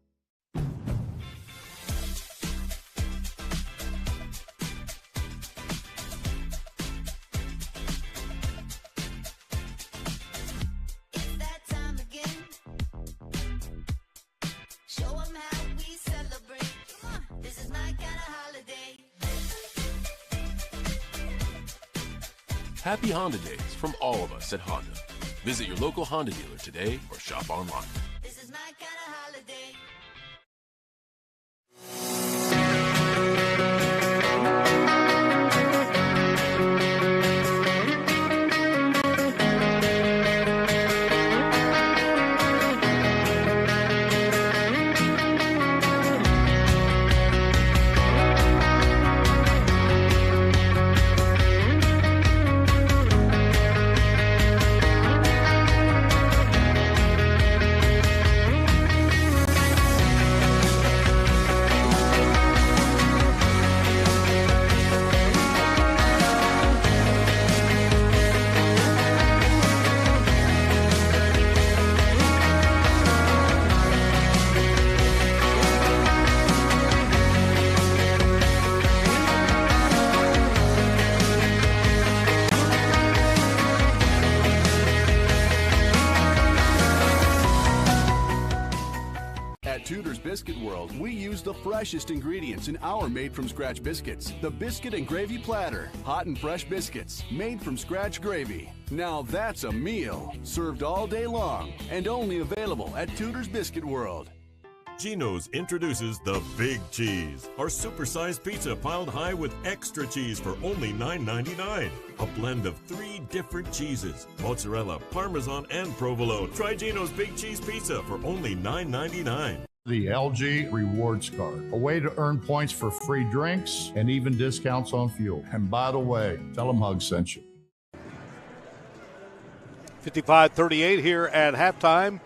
Speaker 6: Happy Honda Days from all of us at Honda. Visit your local Honda dealer today or shop online.
Speaker 8: This is my kind of holiday.
Speaker 3: biscuit world, we use the freshest ingredients in our made-from-scratch biscuits. The Biscuit and Gravy Platter. Hot and fresh biscuits, made from scratch gravy. Now that's a meal. Served all day long and only available at Tudor's Biscuit World.
Speaker 4: Geno's introduces the Big Cheese, our supersized pizza piled high with extra cheese for only $9.99. A blend of 3 different cheeses, mozzarella, parmesan, and provolone. Try Geno's Big Cheese Pizza for only $9.99.
Speaker 5: The LG Rewards Card, a way to earn points for free drinks and even discounts on fuel. And by the way, tell them Hug sent you.
Speaker 1: 55-38 here at halftime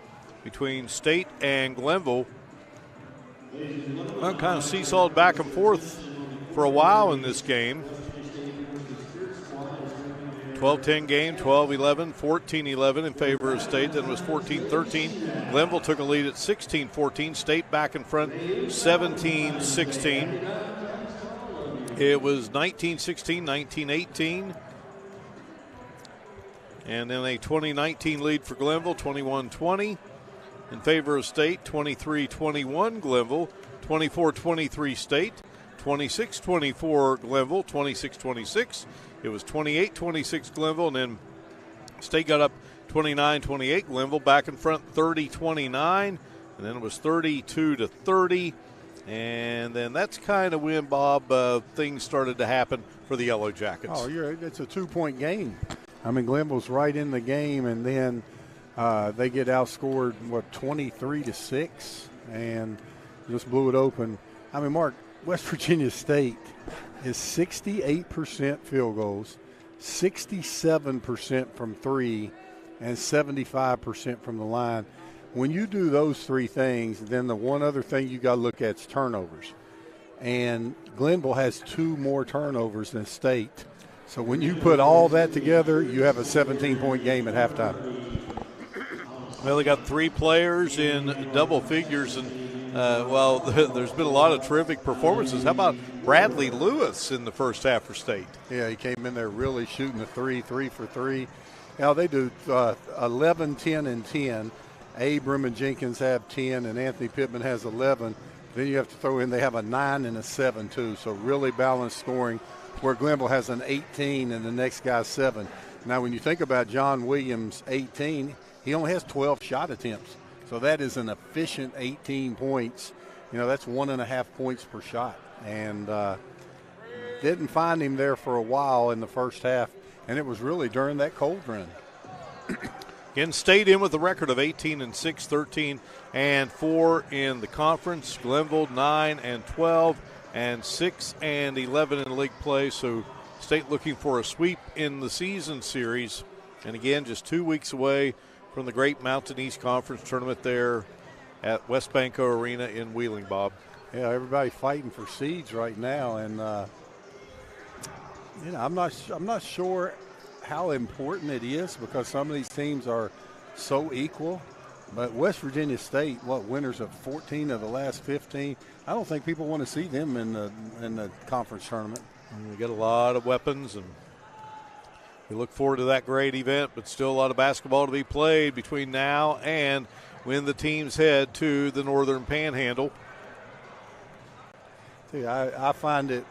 Speaker 1: between State and Glenville. Well, kind of seesawed back and forth for a while in this game. 12-10 game, 12-11, 14-11 in favor of State. Then it was 14-13. Glenville took a lead at 16-14. State back in front, 17-16. It was 19-16, 19-18. And then a 20-19 lead for Glenville, 21-20. In favor of State, 23-21 Glenville, 24-23 State, 26-24 Glenville, 26-26. It was 28-26 Glenville, and then State got up 29-28. Glenville back in front, 30-29, and then it was 32-30. And then that's kind of when, Bob, things started to happen for the Yellow Jackets.
Speaker 2: Oh, it's a 2-point game. I mean, Glenville's right in the game, and then they get outscored, 23-6, and just blew it open. I mean, Mark, West Virginia State is 68% field goals, 67% from 3, and 75% from the line. When you do those 3 things, then the one other thing you got to look at is turnovers. And Glenville has 2 more turnovers than State. So when you put all that together, you have a 17-point game at halftime.
Speaker 1: Well, they got 3 players in double figures, and there's been a lot of terrific performances. How about Bradley Lewis in the first half for State?
Speaker 2: Yeah, he came in there really shooting the 3 for 3. Now they do 11, 10, and 10. Abram and Jenkins have 10, and Anthony Pittman has 11. Then you have to throw in they have a 9 and a 7 too. So really balanced scoring, where Glenville has an 18 and the next guy's 7. Now when you think about John Williams' 18, he only has 12 shot attempts. So that is an efficient 18 points. You know, that's 1.5 points per shot. And didn't find him there for a while in the first half, and it was really during that cold run.
Speaker 1: Again, State in with a record of 18-6, 13-4 in the conference. Glenville 9-12 and 6-11 in league play. So State looking for a sweep in the season series. And again, just 2 weeks away from the Great Mountain East Conference tournament there at West Banco Arena in Wheeling, Bob.
Speaker 2: Yeah, everybody fighting for seeds right now, and I'm not sure how important it is because some of these teams are so equal. But West Virginia State, winners of 14 of the last 15? I don't think people want to see them in the conference tournament.
Speaker 1: And we get a lot of weapons, and we look forward to that great event, but still a lot of basketball to be played between now and when the teams head to the Northern Panhandle.
Speaker 2: See, I find it,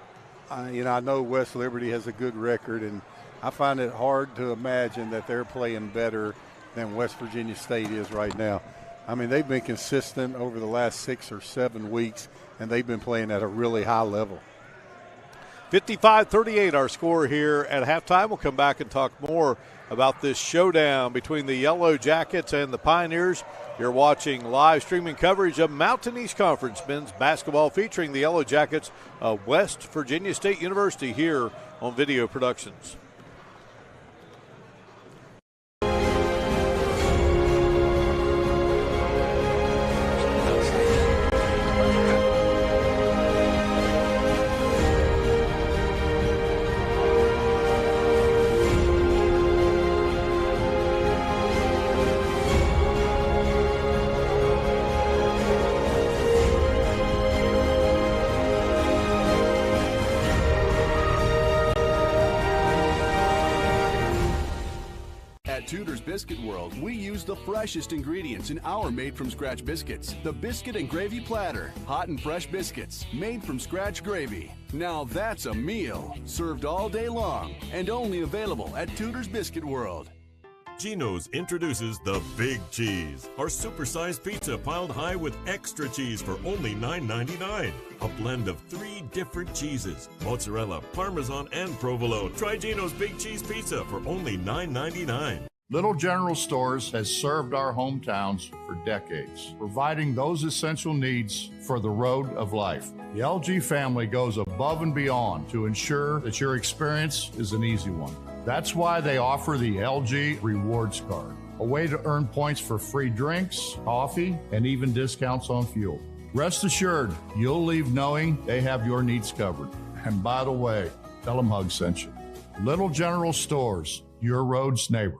Speaker 2: I know West Liberty has a good record, and I find it hard to imagine that they're playing better than West Virginia State is right now. I mean, they've been consistent over the last 6 or 7 weeks, and they've been playing at a really high level.
Speaker 1: 55-38 our score here at halftime. We'll come back and talk more about this showdown between the Yellow Jackets and the Pioneers. You're watching live streaming coverage of Mountain East Conference men's basketball featuring the Yellow Jackets of West Virginia State University here on Video Productions.
Speaker 3: At Tudor's Biscuit World, we use the freshest ingredients in our made-from-scratch biscuits. The Biscuit and Gravy Platter. Hot and fresh biscuits, made from scratch gravy. Now that's a meal. Served all day long and only available at Tudor's Biscuit World.
Speaker 4: Geno's introduces the Big Cheese, our supersized pizza piled high with extra cheese for only $9.99. A blend of 3 different cheeses, mozzarella, parmesan, and provolone. Try Geno's Big Cheese Pizza for only $9.99.
Speaker 5: Little General Stores has served our hometowns for decades, providing those essential needs for the road of life. The LG family goes above and beyond to ensure that your experience is an easy one. That's why they offer the LG Rewards Card, a way to earn points for free drinks, coffee, and even discounts on fuel. Rest assured, you'll leave knowing they have your needs covered. And by the way, tell them Hug sent you. Little General Stores, your road's neighbor.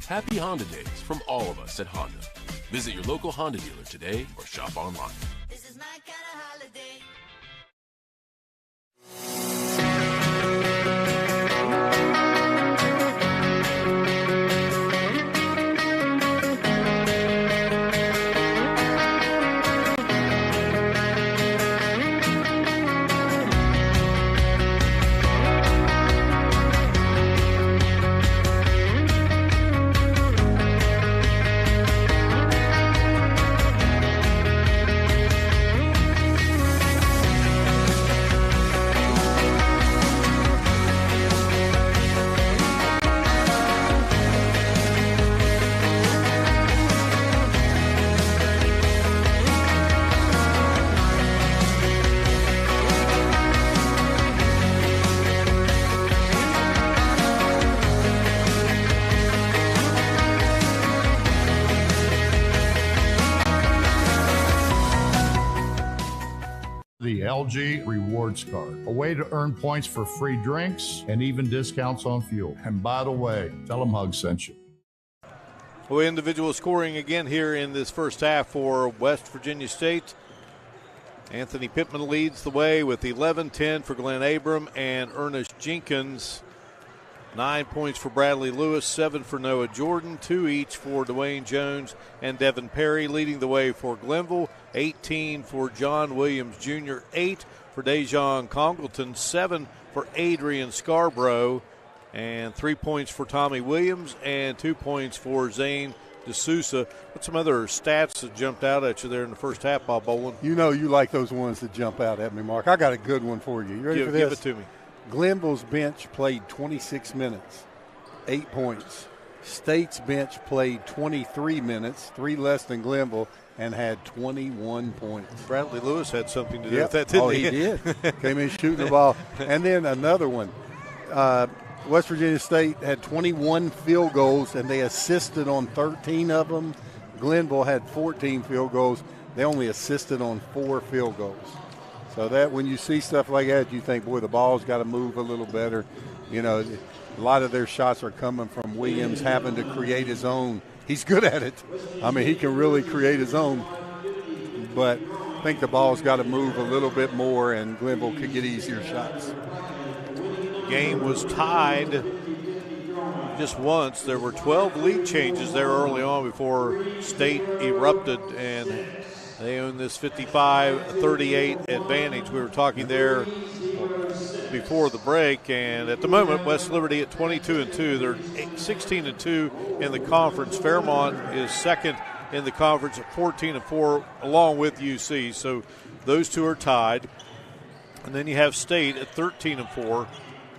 Speaker 6: Happy Honda Days from all of us at Honda. Visit your local Honda dealer today or shop online.
Speaker 8: This is my kind of holiday. The LG Rewards Card, a way to earn points for free drinks and even discounts on fuel. And by the way, tell them Hug sent you.
Speaker 1: Well, individual scoring again here in this first half for West Virginia State. Anthony Pittman leads the way with 11-10 for Glenn Abram and Ernest Jenkins. 9 points for Bradley Lewis, 7 for Noah Jordan, 2 each for Dwayne Jones and Devin Perry, leading the way for Glenville. 18 for John Williams Jr., 8 for Dejon Congleton, 7 for Adrian Scarborough, and 3 points for Tommy Williams and 2 points for Zane D'Souza. What's some other stats that jumped out at you there in the first half, Bob Boland?
Speaker 2: You know you like those ones that jump out at me, Mark. I got a good one for you. You ready for this?
Speaker 1: Give it to me.
Speaker 2: Glenville's bench played 26 minutes, 8 points. State's bench played 23 minutes, 3 less than Glenville, and had 21 points.
Speaker 1: Bradley Lewis had something to do with that, didn't he?
Speaker 2: He did. Came in shooting the ball. And then another one. West Virginia State had 21 field goals, and they assisted on 13 of them. Glenville had 14 field goals. They only assisted on 4 field goals. So that when you see stuff like that, you think, boy, the ball's got to move a little better. You know, a lot of their shots are coming from Williams having to create his own. He's good at it. I mean, he can really create his own. But I think the ball's got to move a little bit more, and Glenville could get easier shots.
Speaker 1: Game was tied just once. There were 12 lead changes there early on before State erupted, and they own this 55-38 advantage. We were talking there before the break, and at the moment, West Liberty at 22-2. They're 16-2 in the conference. Fairmont is second in the conference at 14-4, along with UC. So those two are tied. And then you have State at 13-4,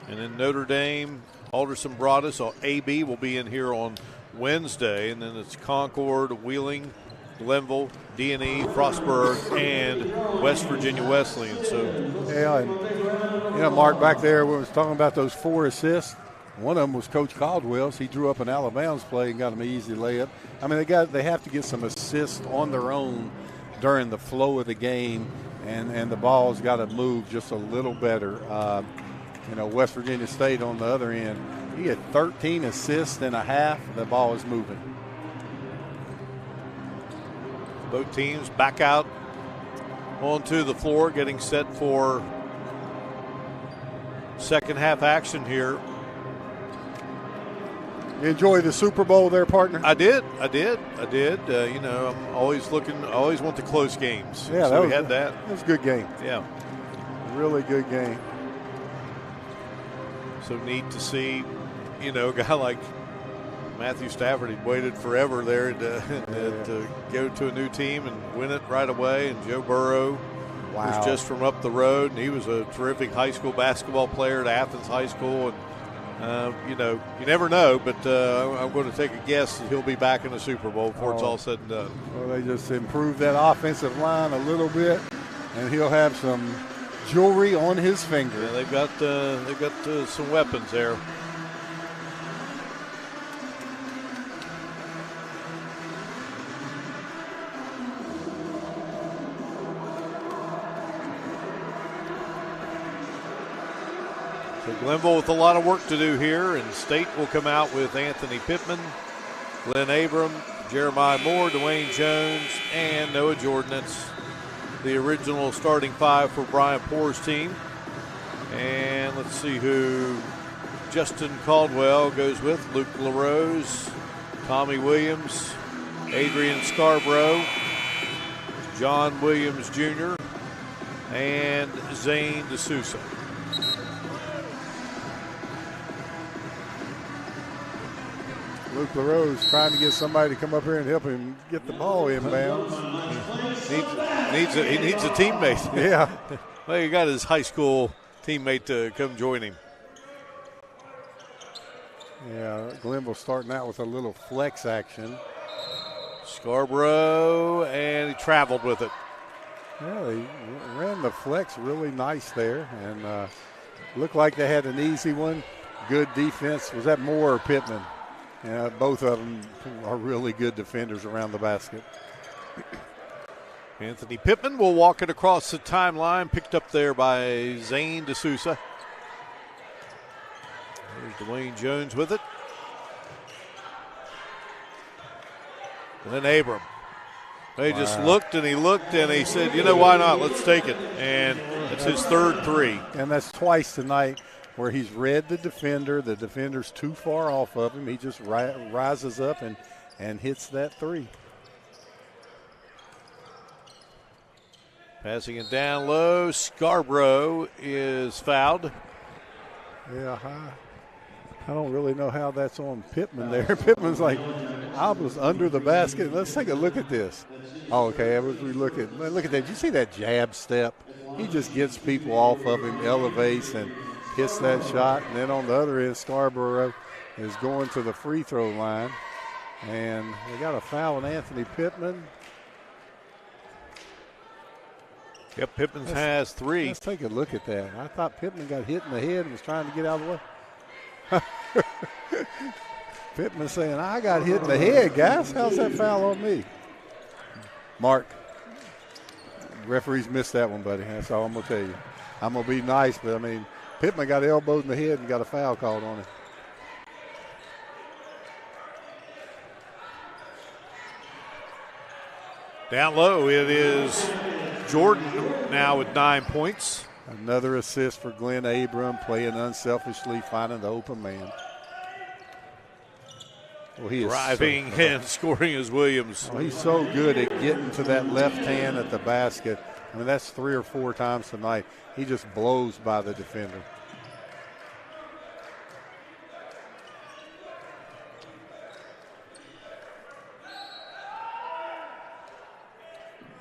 Speaker 1: and then Notre Dame, Alderson Broaddus, AB will be in here on Wednesday, and then it's Concord, Wheeling, Glenville, D&E, Frostburg, and West Virginia Wesleyan. So,
Speaker 2: yeah, and Mark back there when was talking about those 4 assists. One of them was Coach Caldwell's. He drew up an Alabama's play and got him an easy layup. I mean, they have to get some assists on their own during the flow of the game, and the ball's got to move just a little better. West Virginia State on the other end, he had 13 assists and a half. The ball is moving.
Speaker 1: Both teams back out onto the floor, getting set for second half action here.
Speaker 2: You enjoy the Super Bowl there, partner?
Speaker 1: I did. I'm always want the close games.
Speaker 2: Yeah,
Speaker 1: so we had that.
Speaker 2: That was a good game.
Speaker 1: Yeah.
Speaker 2: Really good game.
Speaker 1: So neat to see, a guy like Matthew Stafford. He waited forever there to go to a new team and win it right away. And Joe Burrow was just from up the road, and he was a terrific high school basketball player at Athens High School. And you never know, but I'm going to take a guess that he'll be back in the Super Bowl before it's all said and done.
Speaker 2: Well, they just improved that offensive line a little bit, and he'll have some jewelry on his finger.
Speaker 1: Yeah, they've got some weapons there. So Glenville with a lot of work to do here, and State will come out with Anthony Pittman, Glenn Abram, Jeremiah Moore, Dwayne Jones, and Noah Jordan. That's the original starting five for Brian Poor's team. And let's see who Justin Caldwell goes with. Luke LaRose, Tommy Williams, Adrian Scarborough, John Williams Jr., and Zane DeSouza.
Speaker 2: Luke LaRose trying to get somebody to come up here and help him get the ball inbounds.
Speaker 1: He needs a teammate.
Speaker 2: Yeah.
Speaker 1: Well, he got his high school teammate to come join him.
Speaker 2: Yeah, Glenville starting out with a little flex action.
Speaker 1: Scarborough, and he traveled with it.
Speaker 2: Yeah, they ran the flex really nice there, and looked like they had an easy one. Good defense. Was that Moore or Pittman? Yeah, both of them are really good defenders around the basket.
Speaker 1: Anthony Pittman will walk it across the timeline, picked up there by Zane DeSouza. There's Dwayne Jones with it. Glenn Abram. They just looked and he said, why not? Let's take it. And it's his third three.
Speaker 2: And that's twice tonight where he's read the defender's too far off of him. He just rises up and hits that three.
Speaker 1: Passing it down low. Scarborough is fouled.
Speaker 2: Yeah, I don't really know how that's on Pittman there. Pittman's like, I was under the basket. Let's take a look at this. Oh, okay, as we look at that. Did you see that jab step? He just gets people off of him, elevates, and hits that shot. And then on the other end, Scarborough is going to the free throw line. And they got a foul on Anthony Pittman.
Speaker 1: Yep, Pittman has three.
Speaker 2: Let's take a look at that. I thought Pittman got hit in the head and was trying to get out of the way. Pittman saying, I got hit in the head, guys. How's that foul on me? Mark, referees missed that one, buddy. That's all I'm going to tell you. I'm going to be nice, but, Pittman got elbowed in the head and got a foul called on him.
Speaker 1: Down low, it is Jordan now with 9 points.
Speaker 2: Another assist for Glenn Abram, playing unselfishly, finding the open man. Well, he is
Speaker 1: driving and scoring as Williams.
Speaker 2: Oh, he's so good at getting to that left hand at the basket. That's 3 or 4 times tonight. He just blows by the defender.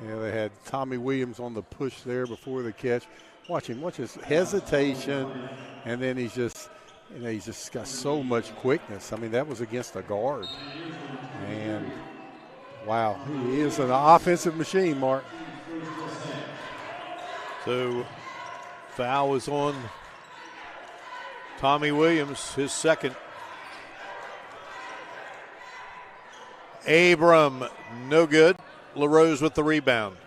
Speaker 2: Yeah, they had Tommy Williams on the push there before the catch. Watch his hesitation, and then he's just got so much quickness. That was against a guard. And, wow, he is an offensive machine, Mark.
Speaker 1: So, foul is on Tommy Williams, his second. Abram, no good. LaRose with the rebound.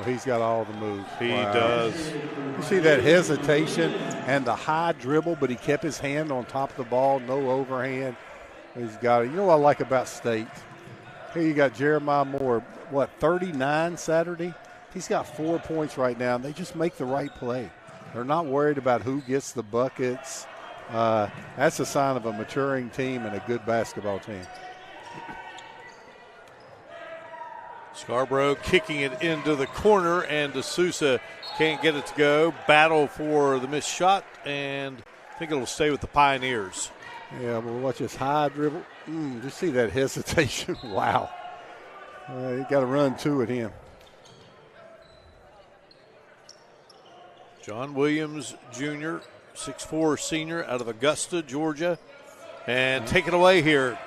Speaker 2: Well, he's got all the moves.
Speaker 1: He does.
Speaker 2: You see that hesitation and the high dribble, but he kept his hand on top of the ball, no overhand. He's got it. You know what I like about State? Here you got Jeremiah Moore, 39 Saturday? He's got 4 points right now, and they just make the right play. They're not worried about who gets the buckets. That's a sign of a maturing team and a good basketball team.
Speaker 1: Scarborough kicking it into the corner, and D'Souza can't get it to go. Battle for the missed shot, and I think it'll stay with the Pioneers.
Speaker 2: Yeah, but watch this high dribble. Just see that hesitation. Wow. You got to run two at him.
Speaker 1: John Williams Jr., 6'4" senior out of Augusta, Georgia. And take it away here.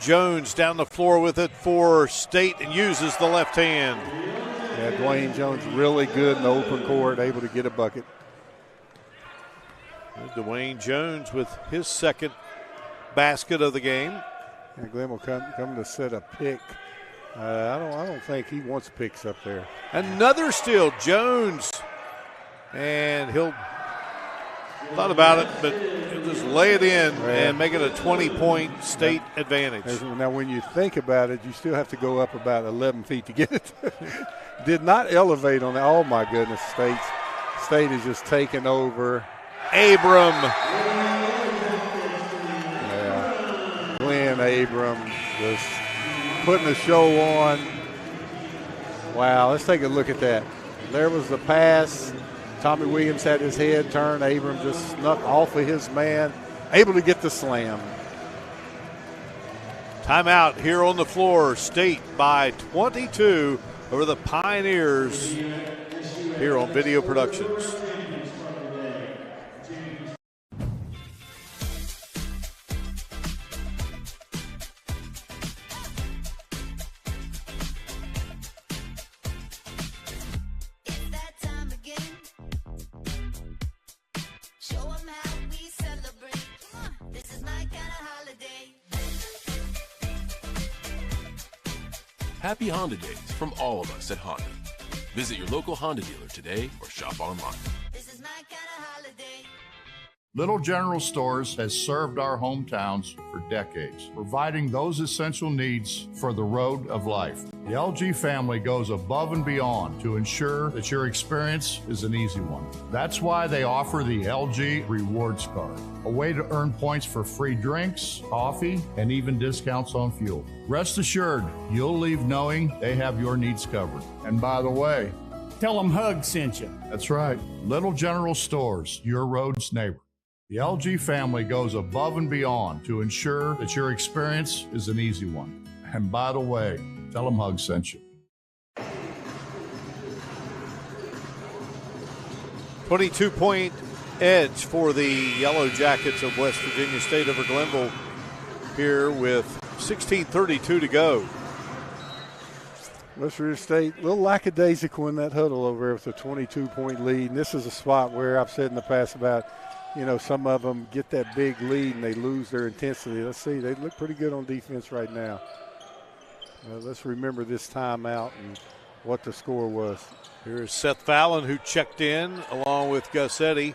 Speaker 1: Jones down the floor with it for State and uses the left hand.
Speaker 2: Yeah, Dwayne Jones really good in the open court, able to get a bucket.
Speaker 1: Dwayne Jones with his second basket of the game.
Speaker 2: And Glenville coming to set a pick. I don't think he wants picks up there.
Speaker 1: Another steal, Jones. And he'll thought about it, but he'll just lay it in and make it a 20-point State advantage.
Speaker 2: Now, when you think about it, you still have to go up about 11 feet to get it. Did not elevate on that. Oh, my goodness. State is just taking over.
Speaker 1: Abram.
Speaker 2: Yeah. Glenn Abram just putting the show on. Wow, let's take a look at that. There was the pass. Tommy Williams had his head turned. Abram just snuck off of his man, able to get the slam.
Speaker 1: Timeout here on the floor. State by 22 over the Pioneers here on Video Productions.
Speaker 6: Happy Honda Days from all of us at Honda. Visit your local Honda dealer today or shop online.
Speaker 9: This is my kind of holiday.
Speaker 5: Little General Stores has served our hometowns for decades, providing those essential needs for the road of life. The LG family goes above and beyond to ensure that your experience is an easy one. That's why they offer the LG Rewards Card, a way to earn points for free drinks, coffee, and even discounts on fuel. Rest assured, you'll leave knowing they have your needs covered. And by the way,
Speaker 7: Tell them Hug sent you.
Speaker 5: that's right, Little General Stores, your road's neighbor. The LG family goes above and beyond to ensure that your experience is an easy one. And by the way, tell them Hug sent you.
Speaker 1: 22-point edge for the Yellow Jackets of West Virginia State over Glenville here with 16:32 to go.
Speaker 2: West Virginia State, a little lackadaisical in that huddle over there with a 22-point lead. And this is a spot where I've said in the past about, some of them get that big lead and they lose their intensity. Let's see, they look pretty good on defense right now. Let's remember this timeout and what the score was.
Speaker 1: Here's Seth Fallon, who checked in along with Gussetti.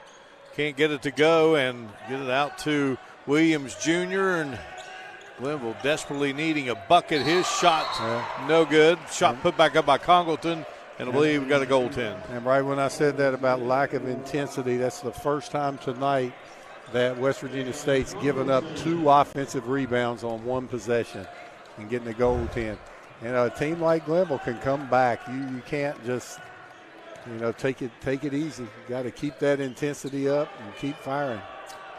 Speaker 1: Can't get it to go and get it out to Williams Jr. And Glenville desperately needing a bucket. His shot, no good. Shot put back up by Congleton, and I believe we got a goaltend.
Speaker 2: And right when I said that about lack of intensity, that's the first time tonight that West Virginia State's given up 2 offensive rebounds on 1 possession and getting a goaltend. And a team like Glenville can come back. You can't just, take it easy. You got to keep that intensity up and keep firing.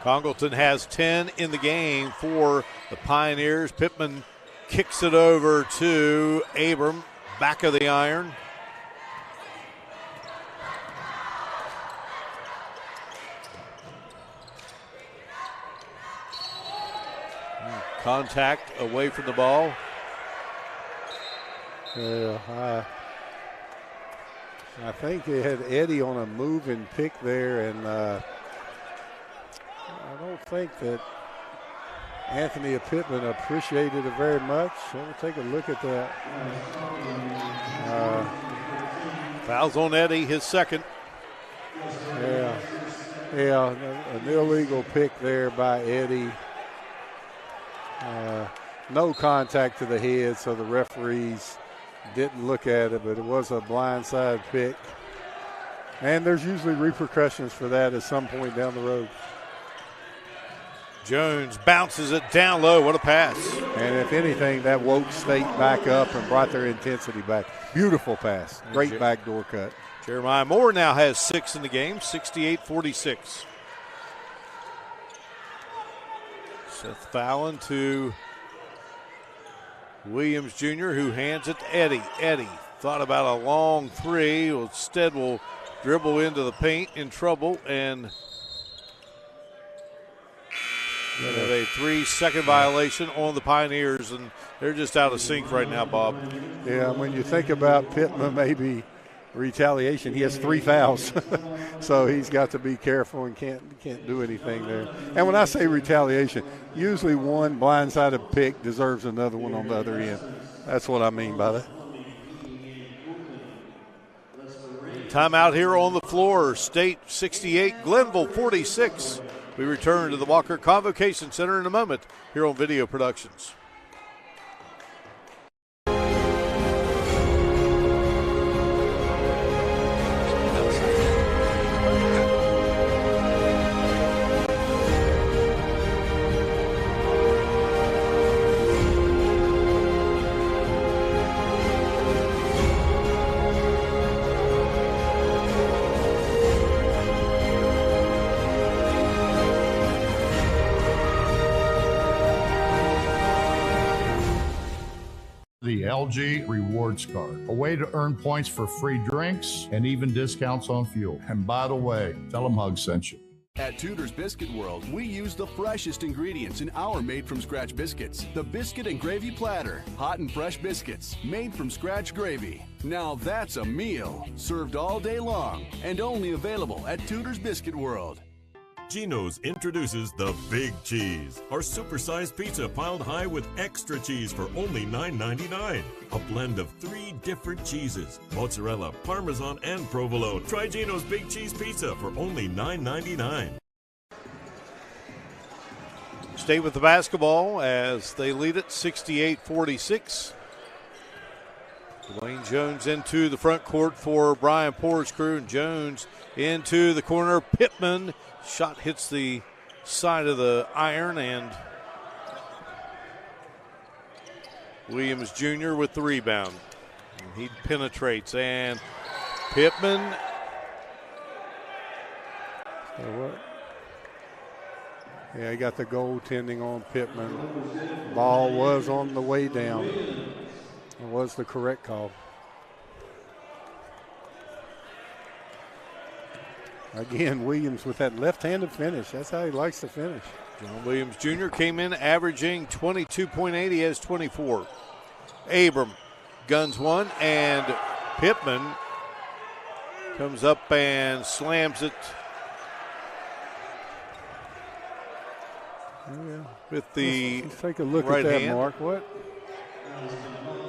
Speaker 1: Congleton has 10 in the game for the Pioneers. Pittman kicks it over to Abram, back of the iron. Contact away from the ball.
Speaker 2: Yeah, I think they had Eddie on a move and pick there, and I don't think that Anthony Pittman appreciated it very much. We'll take a look at that.
Speaker 1: Fouls on Eddie, his second.
Speaker 2: Yeah, an illegal pick there by Eddie. No contact to the head, so the referees didn't look at it, but it was a blindside pick. And there's usually repercussions for that at some point down the road.
Speaker 1: Jones bounces it down low. What a pass.
Speaker 2: And if anything, that woke State back up and brought their intensity back. Beautiful pass. Great backdoor cut.
Speaker 1: Jeremiah Moore now has 6 in the game, 68-46. Seth Fallon to Williams Jr., who hands it to Eddie. Eddie thought about a long three. Instead will dribble into the paint, in trouble, and have a 3-second violation on the Pioneers, and they're just out of sync right now, Bob.
Speaker 2: Yeah, when you think about Pittman maybe retaliation, he has 3 fouls. So he's got to be careful and can't do anything there. And when I say retaliation, usually one blindsided pick deserves another one on the other end. That's what I mean by that.
Speaker 1: Timeout here on the floor. State 68, Glenville 46. We return to the Walker Convocation Center in a moment here on Video Productions.
Speaker 5: The LG Rewards Card, a way to earn points for free drinks and even discounts on fuel. And by the way, tell them Hug sent you.
Speaker 3: At Tudor's Biscuit World, we use the freshest ingredients in our made-from-scratch biscuits. The Biscuit and Gravy Platter. Hot and fresh biscuits, made from scratch gravy. Now that's a meal, served all day long, and only available at Tudor's Biscuit World.
Speaker 4: Geno's introduces the Big Cheese, our supersized pizza piled high with extra cheese for only $9.99. A blend of 3 different cheeses, mozzarella, parmesan, and provolone. Try Geno's Big Cheese Pizza for only $9.99.
Speaker 1: Stay with the basketball as they lead it 68-46. Dwayne Jones into the front court for Brian Poor's crew, and Jones into the corner. Pittman. Shot hits the side of the iron, and Williams Jr. with the rebound. And he penetrates, and Pittman.
Speaker 2: So what? Yeah, he got the goaltending on Pittman. Ball was on the way down. It was the correct call. Again, Williams with that left-handed finish. That's how he likes to finish.
Speaker 1: John Williams Jr. came in averaging 22.8. He has 24. Abram guns one, and Pittman comes up and slams it with the
Speaker 2: let's take a look
Speaker 1: right
Speaker 2: at that,
Speaker 1: hand.
Speaker 2: Mark. What?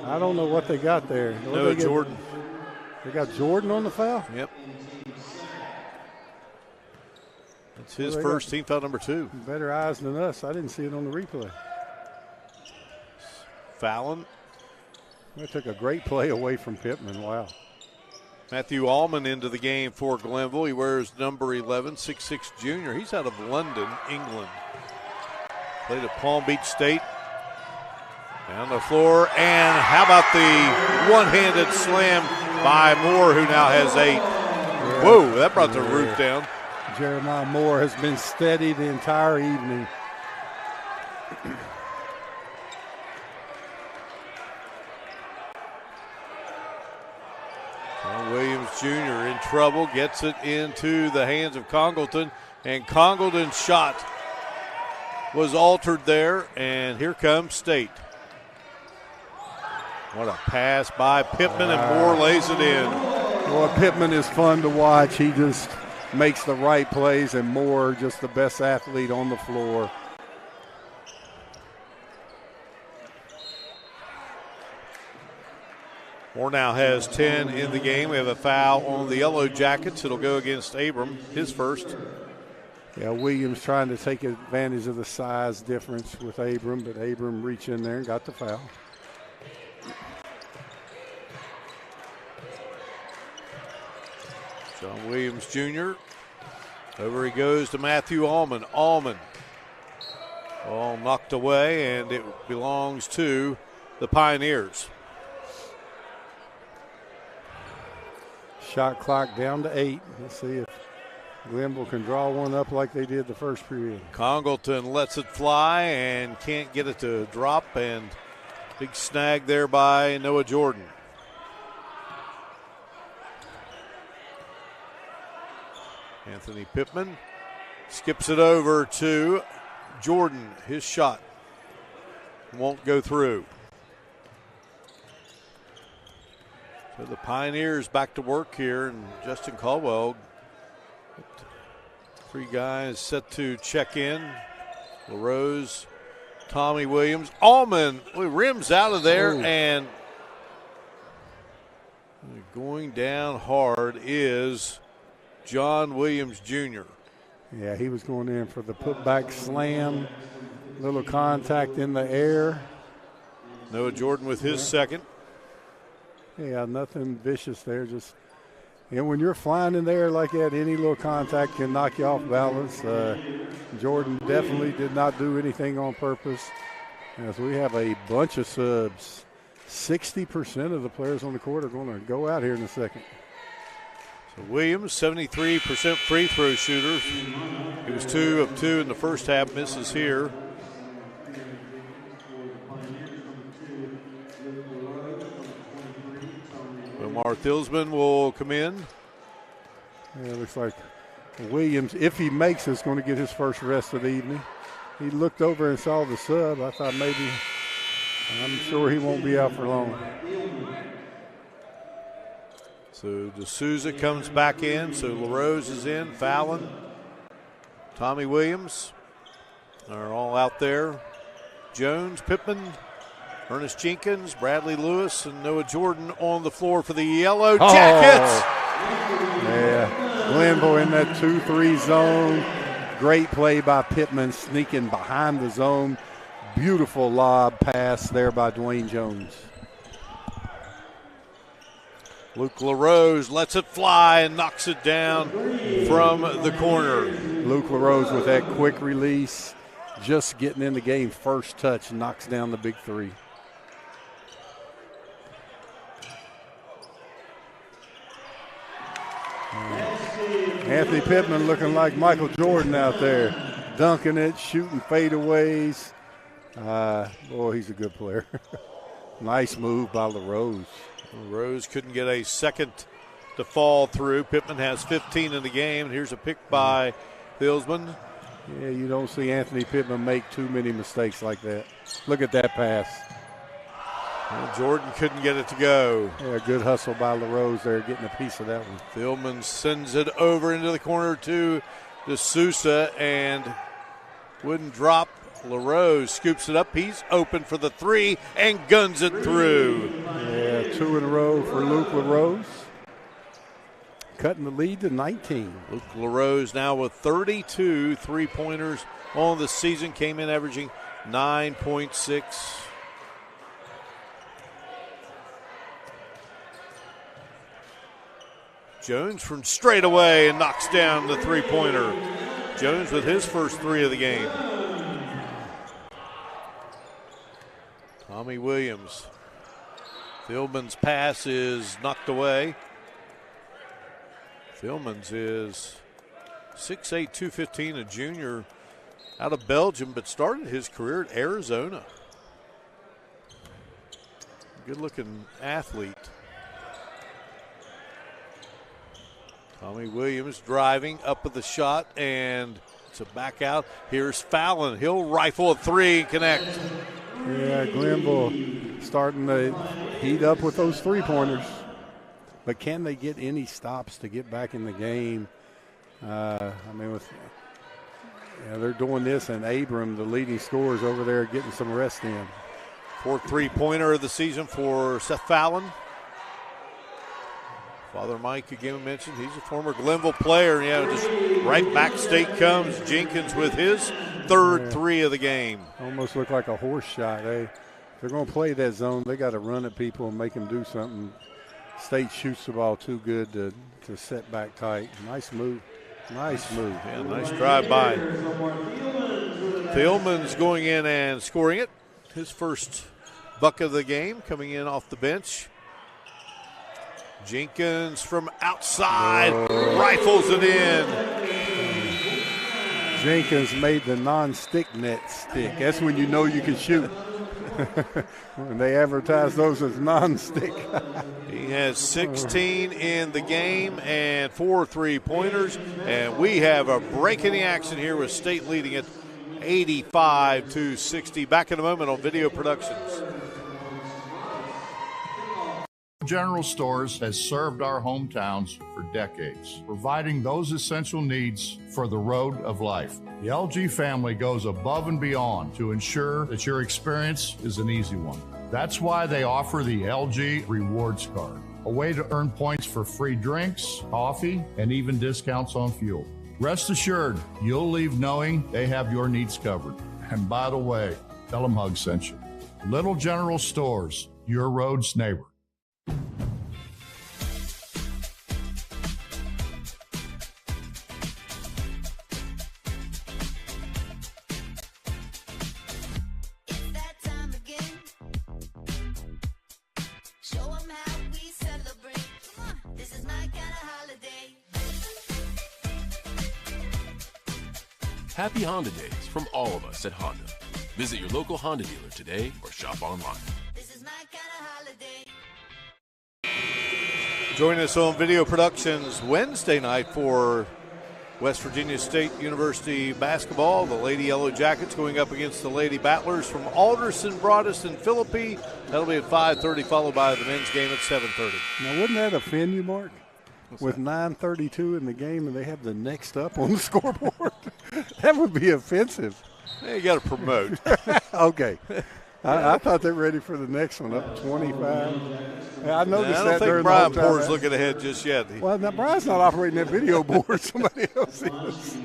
Speaker 2: I don't know what they got there.
Speaker 1: No, Jordan.
Speaker 2: They got Jordan on the foul?
Speaker 1: Yep. It's his first team foul, number 2.
Speaker 2: Better eyes than us. I didn't see it on the replay.
Speaker 1: Fallon.
Speaker 2: They took a great play away from Pittman. Wow.
Speaker 1: Matthew Allman into the game for Glenville. He wears number 11, 6'6" junior. He's out of London, England. Played at Palm Beach State. Down the floor, and how about the one-handed slam by Moore, who now has 8. Yeah. Whoa, that brought the roof down.
Speaker 2: Jeremiah Moore has been steady the entire evening.
Speaker 1: Williams Jr. in trouble, gets it into the hands of Congleton, and Congleton's shot was altered there, and here comes State. What a pass by Pittman, and Moore lays it in.
Speaker 2: Boy, Pittman is fun to watch. He just makes the right plays, and Moore just the best athlete on the floor.
Speaker 1: Moore now has 10 in the game. We have a foul on the Yellow Jackets. It'll go against Abram, his first.
Speaker 2: Yeah, Williams trying to take advantage of the size difference with Abram, but Abram reached in there and got the foul.
Speaker 1: John Williams Jr. Over he goes to Matthew Allman. Allman. All knocked away, and it belongs to the Pioneers.
Speaker 2: Shot clock down to 8. Let's see if Glenville can draw one up like they did the first period.
Speaker 1: Congleton lets it fly and can't get it to drop, and big snag there by Noah Jordan. Anthony Pittman skips it over to Jordan. His shot won't go through. So the Pioneers back to work here, and Justin Caldwell. 3 guys set to check in. LaRose, Tommy Williams. Allman rims out of there, and going down hard is John Williams Jr.
Speaker 2: Yeah, he was going in for the putback slam. Little contact in the air.
Speaker 1: Noah Jordan with his second.
Speaker 2: Yeah, nothing vicious there. Just, when you're flying in the air like that, any little contact can knock you off balance. Jordan definitely did not do anything on purpose. As we have a bunch of subs, 60% of the players on the court are going to go out here in a second.
Speaker 1: So Williams, 73% free throw shooter. He was 2 of 2 in the first half, misses here. Omar Thilsman will come in.
Speaker 2: Yeah, it looks like Williams, if he makes it, is going to get his first rest of the evening. He looked over and saw the sub. I thought maybe, I'm sure he won't be out for long.
Speaker 1: So D'Souza comes back in. So LaRose is in. Fallon, Tommy Williams are all out there. Jones, Pittman, Ernest Jenkins, Bradley Lewis, and Noah Jordan on the floor for the Yellow Jackets.
Speaker 2: Yeah, Glenville in that 2-3 zone. Great play by Pittman, sneaking behind the zone. Beautiful lob pass there by Dwayne Jones.
Speaker 1: Luke LaRose lets it fly and knocks it down from the corner.
Speaker 2: Luke LaRose with that quick release, just getting in the game, first touch, knocks down the big 3. Anthony Pittman looking like Michael Jordan out there, dunking it, shooting fadeaways. Boy, he's a good player. Nice move by LaRose.
Speaker 1: LaRose couldn't get a second to fall through. Pittman has 15 in the game. Here's a pick by Thilsman.
Speaker 2: Yeah, you don't see Anthony Pittman make too many mistakes like that. Look at that pass.
Speaker 1: Well, Jordan couldn't get it to go.
Speaker 2: Yeah, good hustle by LaRose there, getting a piece of that one.
Speaker 1: Thilman sends it over into the corner to D'Souza and wouldn't drop. LaRose scoops it up. He's open for the 3 and guns it through.
Speaker 2: Yeah, 2 in a row for Luke LaRose. Cutting the lead to 19.
Speaker 1: Luke LaRose now with 32 3-pointers on the season. Came in averaging 9.6. Jones from straight away and knocks down the 3-pointer. Jones with his first 3 of the game. Tommy Williams. Thilman's pass is knocked away. Thilman's is 6'8", 215, a junior out of Belgium, but started his career at Arizona. Good-looking athlete. Tommy Williams driving up with the shot, and it's a back out. Here's Fallon. He'll rifle a 3 and connect.
Speaker 2: Yeah, Glenville starting to heat up with those 3-pointers. But can they get any stops to get back in the game? They're doing this, and Abram, the leading scorer, is over there getting some rest in.
Speaker 1: 4th 3-pointer of the season for Seth Fallon. Father Mike, again mentioned, he's a former Glenville player. Just right back state comes Jenkins with his third three of the game.
Speaker 2: Almost looked like a horse shot. If they're going to play that zone, they got to run at people and make them do something. State shoots the ball too good to set back tight. Nice move. Nice move.
Speaker 1: Yeah, nice drive by. Thielman's going in and scoring it. His first bucket of the game coming in off the bench. Jenkins from outside rifles it in.
Speaker 2: Jenkins made the non-stick net stick. That's when you know you can shoot. When they advertise those as non-stick.
Speaker 1: He has 16 in the game and 4 3-pointers. And we have a break in the action here with State leading it 85-60. Back in a moment on Video Productions.
Speaker 5: General Stores has served our hometowns for decades, providing those essential needs for the road of life. The LG family goes above and beyond to ensure that your experience is an easy one. That's why they offer the LG Rewards Card, a way to earn points for free drinks, coffee, and even discounts on fuel. Rest assured, you'll leave knowing they have your needs covered. And by the way, tell them Hug sent you. Little General Stores, your road's neighbor.
Speaker 6: Happy Honda Days from all of us at Honda. Visit your local Honda dealer today or shop online.
Speaker 9: This is my kind of holiday.
Speaker 1: Joining us on Video Productions Wednesday night for West Virginia State University basketball. The Lady Yellow Jackets going up against the Lady Battlers from Alderson, Broadus, and Philippi. That'll be at 5:30, followed by the men's game at 7:30.
Speaker 2: Now, wouldn't that offend you, Mark? With 9:32 in the game and they have the next up on the scoreboard? That would be offensive.
Speaker 1: Hey, you got to promote.
Speaker 2: Okay. I thought they were ready for the next one, up 25. I noticed that during the whole
Speaker 1: Brian
Speaker 2: time.
Speaker 1: Porter's looking ahead just yet.
Speaker 2: Well, now Brian's not operating that video board. Somebody else is.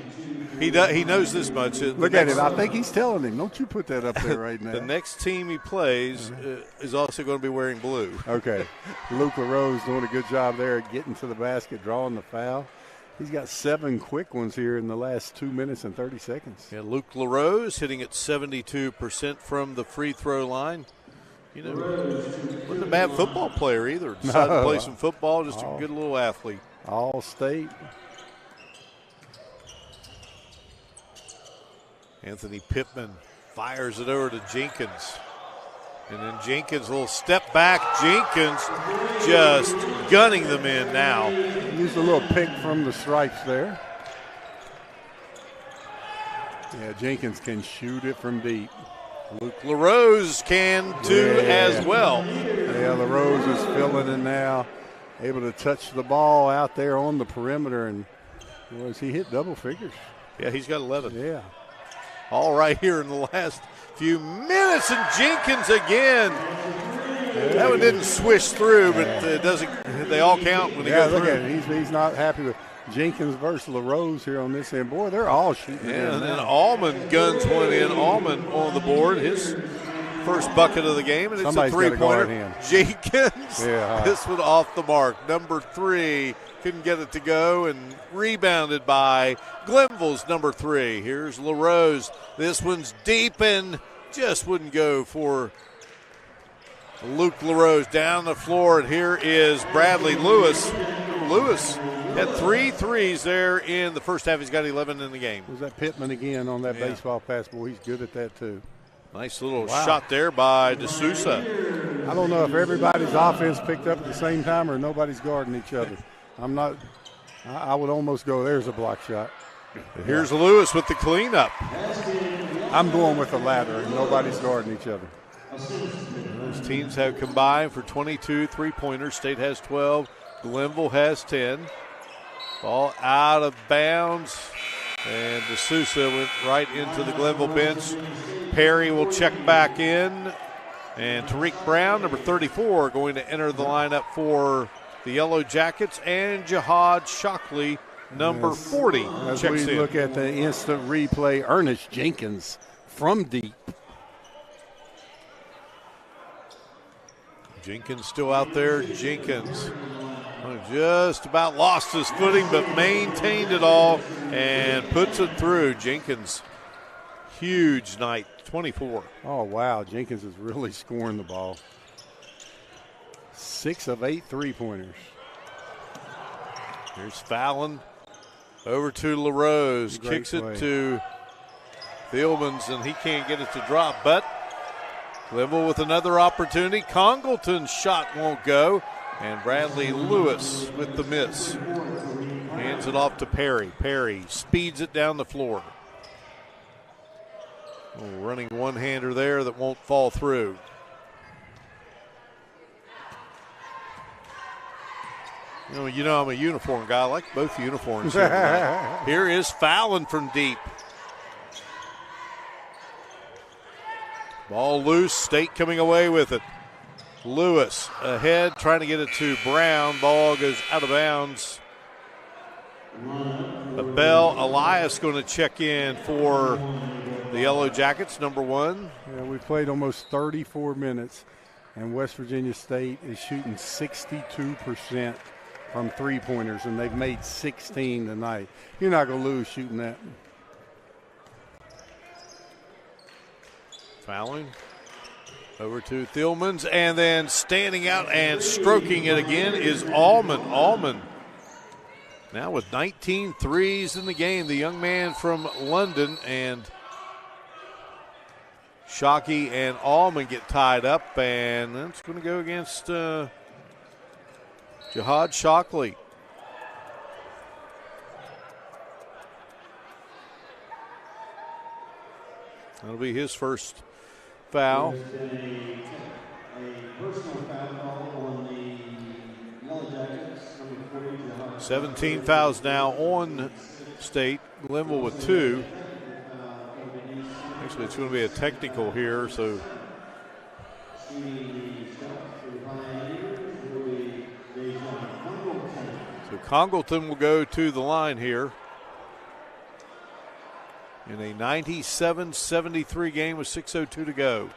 Speaker 1: He knows this much.
Speaker 2: Look at it. I think he's telling him, don't you put that up there right now.
Speaker 1: The next team he plays is also going to be wearing blue.
Speaker 2: Okay. Luke LaRose doing a good job there getting to the basket, drawing the foul. He's got 7 quick ones here in the last 2 minutes and 30 seconds.
Speaker 1: Yeah, Luke LaRose hitting at 72% from the free throw line. Wasn't a bad football player either. Decided to play some football, just a good little athlete.
Speaker 2: All state.
Speaker 1: Anthony Pittman fires it over to Jenkins. And then Jenkins, a little step back. Jenkins just gunning them in now.
Speaker 2: Used a little pick from the stripes there. Yeah, Jenkins can shoot it from deep.
Speaker 1: Luke LaRose can too as well.
Speaker 2: Yeah, LaRose is filling it now. Able to touch the ball out there on the perimeter. And he hit double figures.
Speaker 1: Yeah, he's got 11.
Speaker 2: Yeah.
Speaker 1: All right here in the last few minutes, and Jenkins again. That one didn't swish through, but it doesn't. They all count when they go through.
Speaker 2: Look at it. He's not happy with Jenkins versus LaRose here on this end. Boy, they're all shooting.
Speaker 1: Yeah, and then Allman guns one in. Allman on the board. His first bucket of the game, and
Speaker 2: Somebody's
Speaker 1: it's a three-pointer.
Speaker 2: Yeah.
Speaker 1: Jenkins. This one off the mark. Number 3. Couldn't get it to go, and rebounded by Glenville's number 3. Here's LaRose. This one's deep and just wouldn't go for Luke LaRose. Down the floor, and here is Bradley Lewis. Lewis had 3 threes there in the first half. He's got 11 in the game.
Speaker 2: Was that Pittman again on that baseball pass? Boy, he's good at that too.
Speaker 1: Nice little shot there by DeSouza.
Speaker 2: I don't know if everybody's offense picked up at the same time or nobody's guarding each other. I would almost go, there's a block shot.
Speaker 1: Here's Lewis with the cleanup.
Speaker 2: I'm going with the latter, and nobody's guarding each other.
Speaker 1: Those teams have combined for 22 three-pointers. State has 12. Glenville has 10. Ball out of bounds. And DeSouza went right into the Glenville bench. Perry will check back in. And Tariq Brown, number 34, going to enter the lineup for the Yellow Jackets, and Jihad Shockley, number 40,
Speaker 2: As
Speaker 1: checks
Speaker 2: we
Speaker 1: in.
Speaker 2: look at the instant replay, Ernest Jenkins from deep.
Speaker 1: Jenkins still out there. Jenkins just about lost his footing, but maintained it all and puts it through. Jenkins, huge night, 24.
Speaker 2: Oh, wow. Jenkins is really scoring the ball. 6 of 8 3-pointers.
Speaker 1: Here's Fallon over to LaRose.
Speaker 2: Great
Speaker 1: Kicks
Speaker 2: play.
Speaker 1: it to Thielmans, and he can't get it to drop. But Glenville with another opportunity. Congleton's shot won't go. And Bradley Lewis with the miss. Hands it off to Perry. Perry speeds it down the floor. Oh, running one-hander there that won't fall through. You know I'm a uniform guy. I like both uniforms here tonight. Here is Fallon from deep. Ball loose. State coming away with it. Lewis ahead, trying to get it to Brown. Ball goes out of bounds. Bell Elias going to check in for the Yellow Jackets, number 1.
Speaker 2: Yeah, we played almost 34 minutes, and West Virginia State is shooting 62% from three-pointers, and they've made 16 tonight. You're not going to lose shooting that.
Speaker 1: Fouling. Over to Thielmans, and then standing out and stroking it again is Allman. Allman now with 19 threes in the game. The young man from London, and Shockey and Allman get tied up, and that's going to go against Jihad Shockley. That'll be his first foul. 17 fouls now on State. Glenville with 2. Actually, it's going to be a technical here, so. So Congleton will go to the line here. In a 97-73 game with 6:02 to go.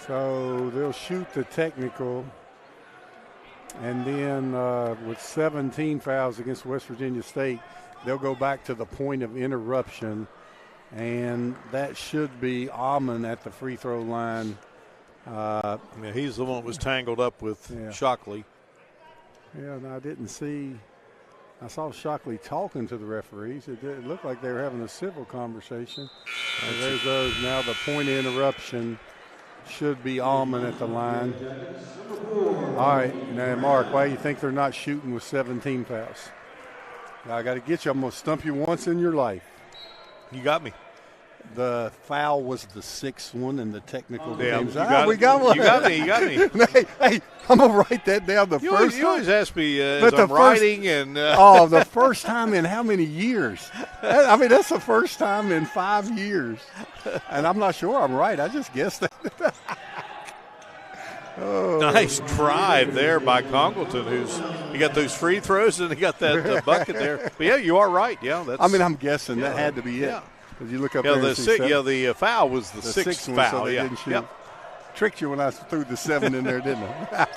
Speaker 2: So they'll shoot the technical, and then with 17 fouls against West Virginia State, they'll go back to the point of interruption, and that should be Almond at the free throw line.
Speaker 1: Yeah, he's the one that was tangled up with Shockley.
Speaker 2: Yeah, and I didn't see. I saw Shockley talking to the referees. It looked like they were having a civil conversation. And there's those. Now the point of interruption should be Almond at the line. All right, now Mark, why do you think they're not shooting with 17 fouls? I got to get you. I'm going to stump you once in your life.
Speaker 1: You got me.
Speaker 2: The foul was the 6th one in the technical games.
Speaker 1: We got one. You got me. You got me.
Speaker 2: Hey, I'm going to write that down.
Speaker 1: You always ask me as I'm writing.
Speaker 2: The first time in how many years? I mean, that's the first time in 5 years. And I'm not sure I'm right. I just guessed that.
Speaker 1: Nice drive there by Congleton, he got those free throws and he got that bucket there. But, yeah, you are right. Yeah, that's.
Speaker 2: I mean, I'm guessing that had to be it.
Speaker 1: Yeah.
Speaker 2: You look up there and see
Speaker 1: the foul was the sixth
Speaker 2: one,
Speaker 1: foul.
Speaker 2: So they
Speaker 1: yeah.
Speaker 2: didn't shoot.
Speaker 1: Yep.
Speaker 2: Tricked you when I threw the 7 in there, didn't I?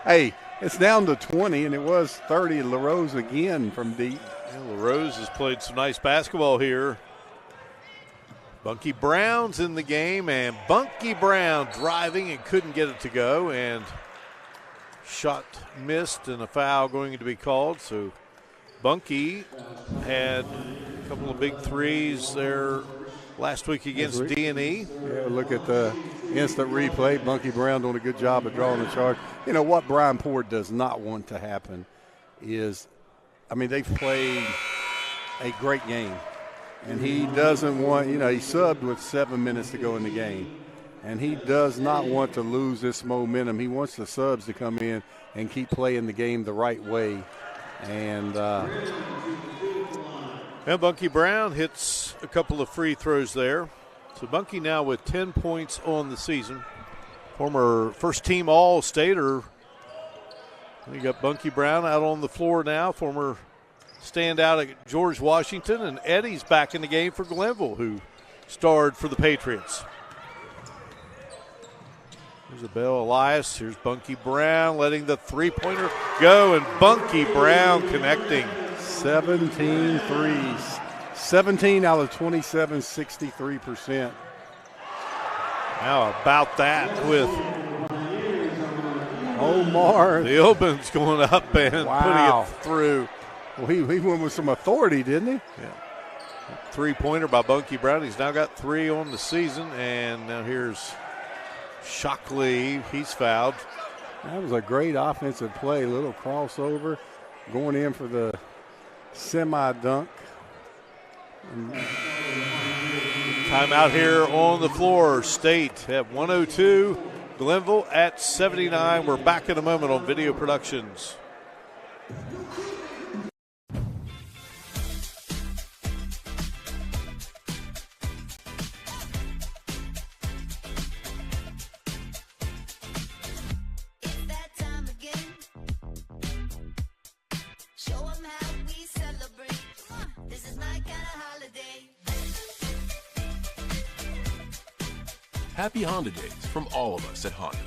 Speaker 2: Hey, it's down to 20, and it was 30. LaRose again from deep.
Speaker 1: Yeah, LaRose has played some nice basketball here. Bunky Brown's in the game, and Bunky Brown driving and couldn't get it to go, and shot missed, and a foul going to be called. So Bunky had a couple of big threes there last week against D&E.
Speaker 2: Yeah, look at the instant replay. Bunky Brown doing a good job of drawing the charge. You know, what Brian Poor does not want to happen is, I mean, they've played a great game. And he doesn't want, he subbed with 7 minutes to go in the game. And he does not want to lose this momentum. He wants the subs to come in and keep playing the game the right way. And
Speaker 1: Bunky Brown hits a couple of free throws there. So Bunky now with 10 points on the season. Former first-team All-Stater. We got Bunky Brown out on the floor now, former standout at George Washington, and Eddie's back in the game for Glenville, who starred for the Patriots. Here's Abel Elias. Here's Bunky Brown letting the three-pointer go, and Bunky Brown connecting.
Speaker 2: 17 threes. 17 out of 27, 63%.
Speaker 1: How about that with
Speaker 2: Omar.
Speaker 1: the opens going up and
Speaker 2: Wow.
Speaker 1: putting it through.
Speaker 2: Well, he went with some authority, didn't he?
Speaker 1: Yeah. Three-pointer by Bunky Brown. He's now got 3 on the season, and now here's Shockley. He's fouled.
Speaker 2: That was a great offensive play. Little crossover, going in for the semi-dunk.
Speaker 1: Timeout here on the floor. State at 102. Glenville at 79. We're back in a moment on Video Productions.
Speaker 9: It's that time again. Show 'em how we celebrate. This is my kind of holiday.
Speaker 6: Happy Honda Days from all of us at Honda.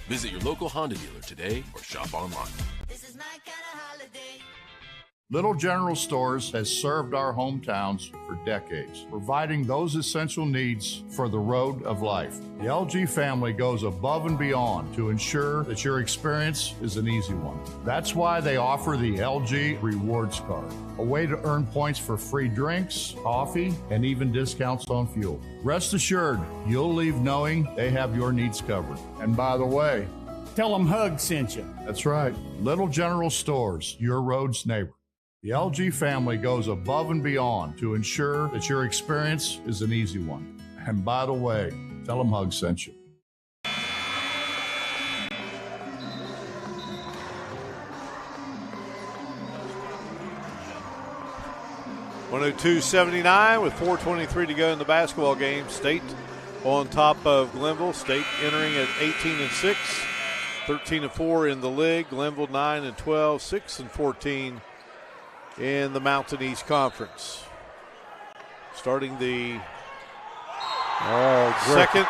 Speaker 6: Visit your local Honda dealer today or shop online.
Speaker 9: This is my kind of holiday.
Speaker 5: Little General Stores has served our hometowns for decades, providing those essential needs for the road of life. The LG family goes above and beyond to ensure that your experience is an easy one. That's why they offer the LG Rewards Card, a way to earn points for free drinks, coffee, and even discounts on fuel. Rest assured, you'll leave knowing they have your needs covered. And by the way,
Speaker 7: Tell them Hug sent you.
Speaker 5: that's right, Little General Stores, your road's neighbor. The LG family goes above and beyond to ensure that your experience is an easy one. And by the way, tell them Hug sent you.
Speaker 1: 102-79 with 4:23 to go in the basketball game. State on top of Glenville. State entering at 18-6, 13-4 in the league. Glenville 9-12, 6-14 in the Mountain East Conference. Starting the second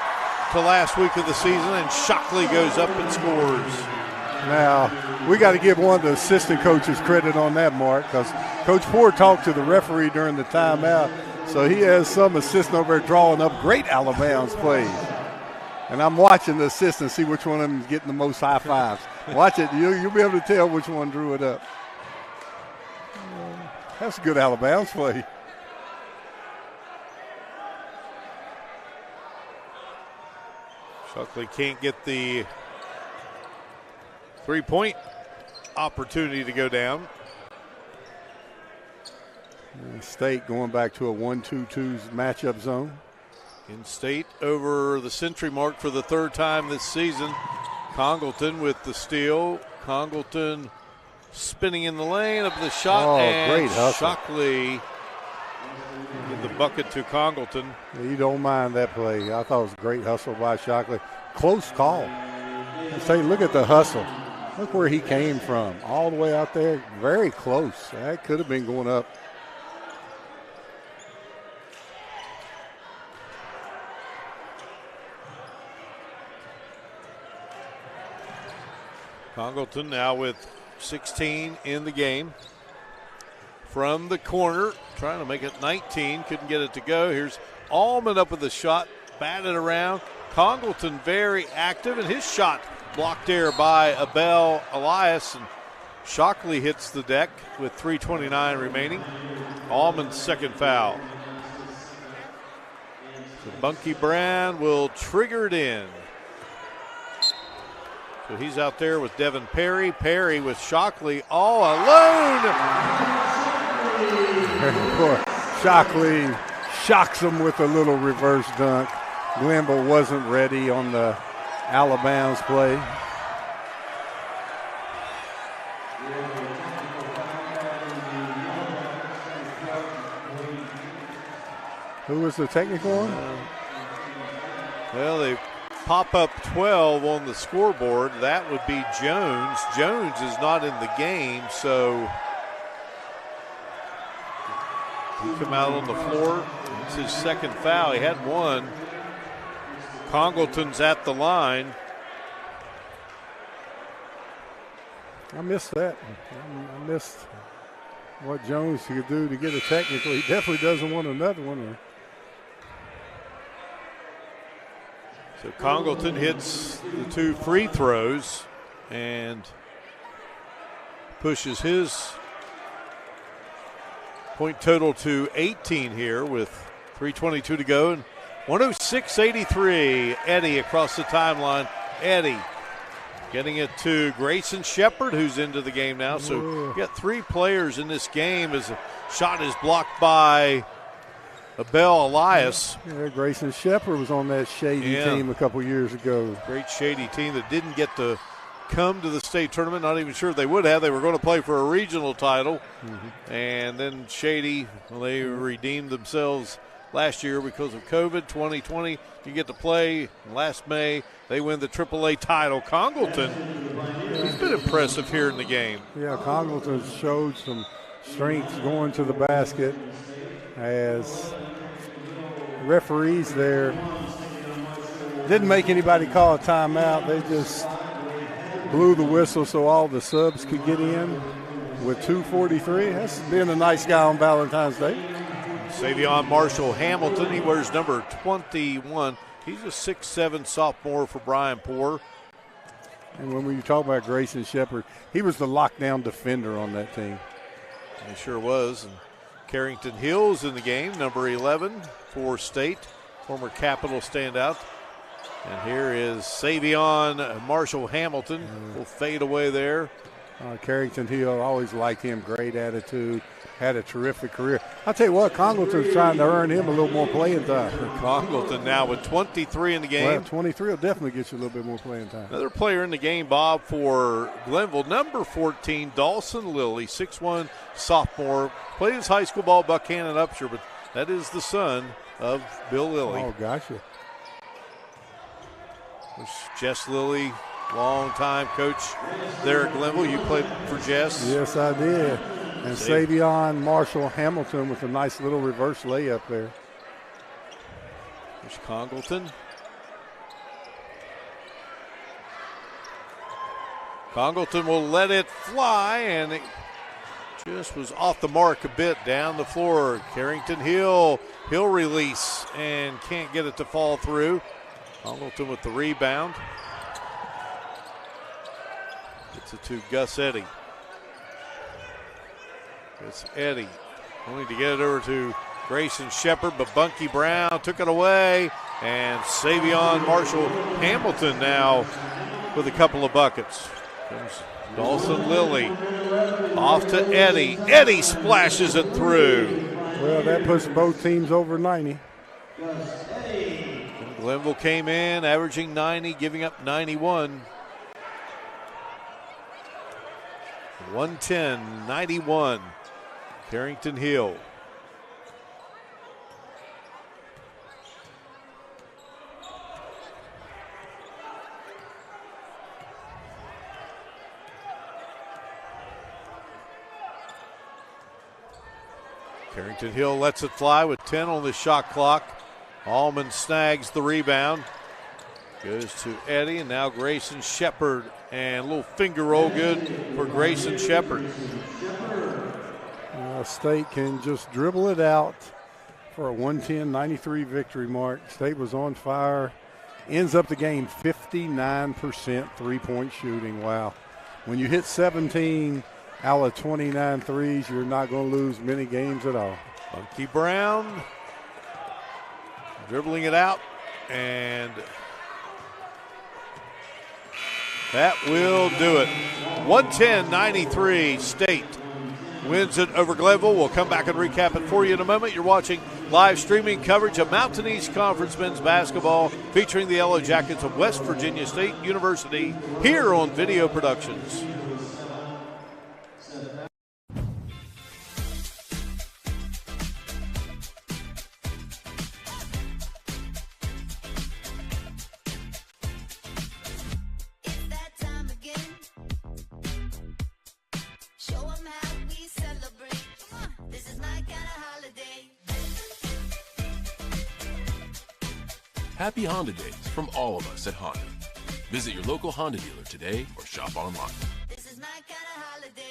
Speaker 1: to last week of the season, and Shockley goes up and scores.
Speaker 2: Now, we got to give one of the assistant coaches credit on that, Mark, because Coach Ford talked to the referee during the timeout, so he has some assistant over there drawing up great out-of-bounds plays. And I'm watching the assistant see which one of them is getting the most high fives. Watch it. You'll be able to tell which one drew it up. That's a good out-of-bounds play.
Speaker 1: Shockley can't get the three-point opportunity to go down.
Speaker 2: State going back to a 1-2-2 matchup zone.
Speaker 1: In State over the century mark for the third time this season. Congleton with the steal. Congleton spinning in the lane up the shot, and
Speaker 2: great hustle.
Speaker 1: Shockley in the bucket to Congleton.
Speaker 2: You don't mind that play. I thought it was a great hustle by Shockley. Close call. Say, look at the hustle. Look where he came from. All the way out there. Very close. That could have been going up.
Speaker 1: Congleton now with 16 in the game. From the corner, trying to make it 19. Couldn't get it to go. Here's Allman up with the shot. Batted around. Congleton very active, and his shot blocked there by Abel Elias. And Shockley hits the deck with 3:29 remaining. Allman's second foul. So Bunky Brown will trigger it in. So he's out there with Devin Perry. Perry with Shockley all alone.
Speaker 2: Shockley shocks him with a little reverse dunk. Glenville wasn't ready on the out-of-bounds play. Who was the technical one?
Speaker 1: Well, they pop up 12 on the scoreboard. That would be Jones. Jones is not in the game, so he come out on the floor. It's his second foul. He had one. Congleton's at the line.
Speaker 2: I missed that. I missed what Jones could do to get a technical. He definitely doesn't want another one.
Speaker 1: So Congleton hits the 2 free throws and pushes his point total to 18 here with 3:22 to go. And 106-83. Eddie across the timeline. Eddie getting it to Grayson Shepard, who's into the game now. So you got 3 players in this game as a shot is blocked by Abel Elias.
Speaker 2: Yeah, Grayson Shepard was on that Shady team a couple years ago.
Speaker 1: Great Shady team that didn't get to come to the state tournament. Not even sure they would have. They were going to play for a regional title. And then Shady, well, they redeemed themselves last year because of COVID. 2020, you get to play. Last May, they win the AAA title. Congleton, he's been impressive here in the game.
Speaker 2: Yeah, Congleton showed some strength going to the basket as referees there didn't make anybody call a timeout. They just blew the whistle so all the subs could get in with 2:43. That's being a nice guy on Valentine's Day.
Speaker 1: Savion Marshall Hamilton, he wears number 21. He's a 6'7" sophomore for Brian Poor.
Speaker 2: And when we talk about Grayson Shepard, he was the lockdown defender on that team.
Speaker 1: He sure was. And Carrington Hill's in the game, number 11 for State, former Capital standout. And here is Savion Marshall Hamilton. Will fade away there.
Speaker 2: Carrington Hill, always liked him. Great attitude. Had a terrific career. I'll tell you what, Congleton's trying to earn him a little more playing time.
Speaker 1: Congleton now with 23 in the game.
Speaker 2: Well, 23 will definitely get you a little bit more playing time.
Speaker 1: Another player in the game, Bob, for Glenville, number 14, Dawson Lilly, 6'1" sophomore. Played his high school ball, Buckhannon Upshur, but that is the son of Bill Lilly.
Speaker 2: Oh, gotcha.
Speaker 1: There's Jess Lilly, long-time coach there at Glenville. You played for Jess.
Speaker 2: Yes, I did. And Savion Marshall Hamilton with a nice little reverse layup there.
Speaker 1: There's Congleton. Congleton will let it fly, and it just was off the mark a bit down the floor. Carrington Hill, he'll release and can't get it to fall through. Congleton with the rebound. Gets it to Gus Eddy. It's Eddy only to get it over to Grayson Shepard, but Bunky Brown took it away, and Savion Marshall Hamilton now with a couple of buckets. Comes Dawson Lilly off to Eddy. Eddy splashes it through.
Speaker 2: Well, that puts both teams over 90.
Speaker 1: And Glenville came in averaging 90, giving up 91. 110-91. Carrington Hill. Carrington Hill lets it fly with 10 on the shot clock. Allman snags the rebound. Goes to Eddy, and now Grayson Shepard. And a little finger roll good for Grayson Shepard.
Speaker 2: State can just dribble it out for a 110-93 victory mark. State was on fire. Ends up the game 59% three-point shooting. Wow. When you hit 17 out of 29 threes, you're not going to lose many games at all.
Speaker 1: Bunky Brown dribbling it out, and that will do it. 110-93 State wins it over Glenville. We'll come back and recap it for you in a moment. You're watching live streaming coverage of Mountain East Conference men's basketball featuring the Yellow Jackets of West Virginia State University here on Video Productions.
Speaker 6: Happy Honda Days from all of us at Honda. Visit your local Honda dealer today or shop online.
Speaker 9: This is my kind of holiday.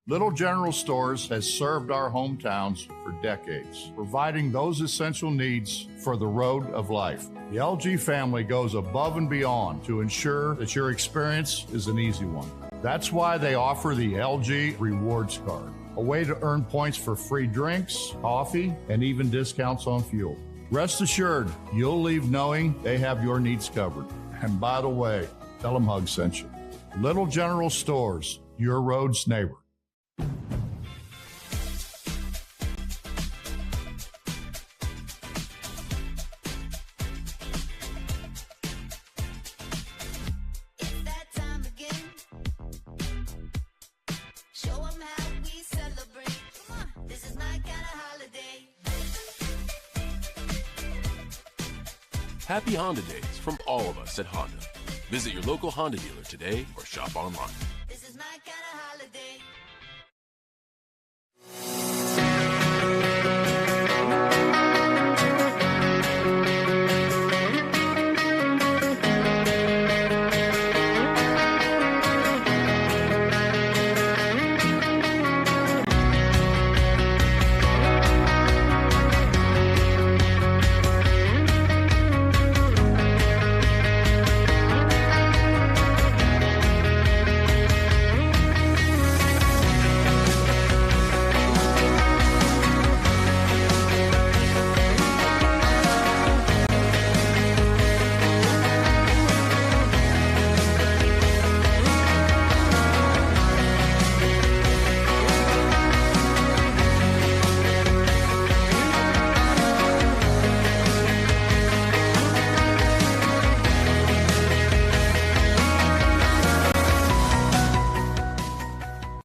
Speaker 5: Little General Stores has served our hometowns for decades, providing those essential needs for the road of life. The LG family goes above and beyond to ensure that your experience is an easy one. That's why they offer the LG Rewards Card, a way to earn points for free drinks, coffee, and even discounts on fuel. Rest assured, you'll leave knowing they have your needs covered. And by the way, tell them Hug sent you. Little General Stores, your road's neighbor.
Speaker 9: It's that time again. Show 'em how we celebrate. Come on, this is my kind of holiday.
Speaker 6: Happy Honda Days from all of us at Honda. Visit your local Honda dealer today or shop online.
Speaker 9: This is my kind of holiday.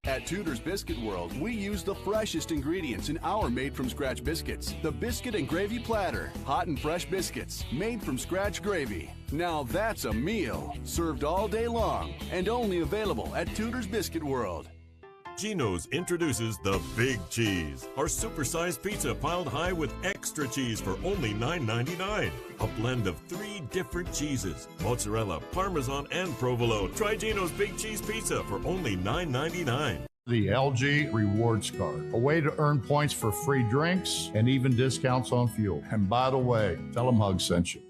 Speaker 3: At Tudor's Biscuit World, we use the freshest ingredients in our made-from-scratch biscuits. The Biscuit and Gravy Platter. Hot and fresh biscuits, made from scratch gravy. Now that's a meal. Served all day long and only available at Tudor's Biscuit World.
Speaker 4: Geno's introduces the Big Cheese, our supersized pizza piled high with extra cheese for only $9.99. A blend of 3 different cheeses, mozzarella, parmesan, and provolone. Try Geno's Big Cheese Pizza for only $9.99.
Speaker 5: The LG Rewards Card, a way to earn points for free drinks and even discounts on fuel. And by the way, tell them Hug sent you.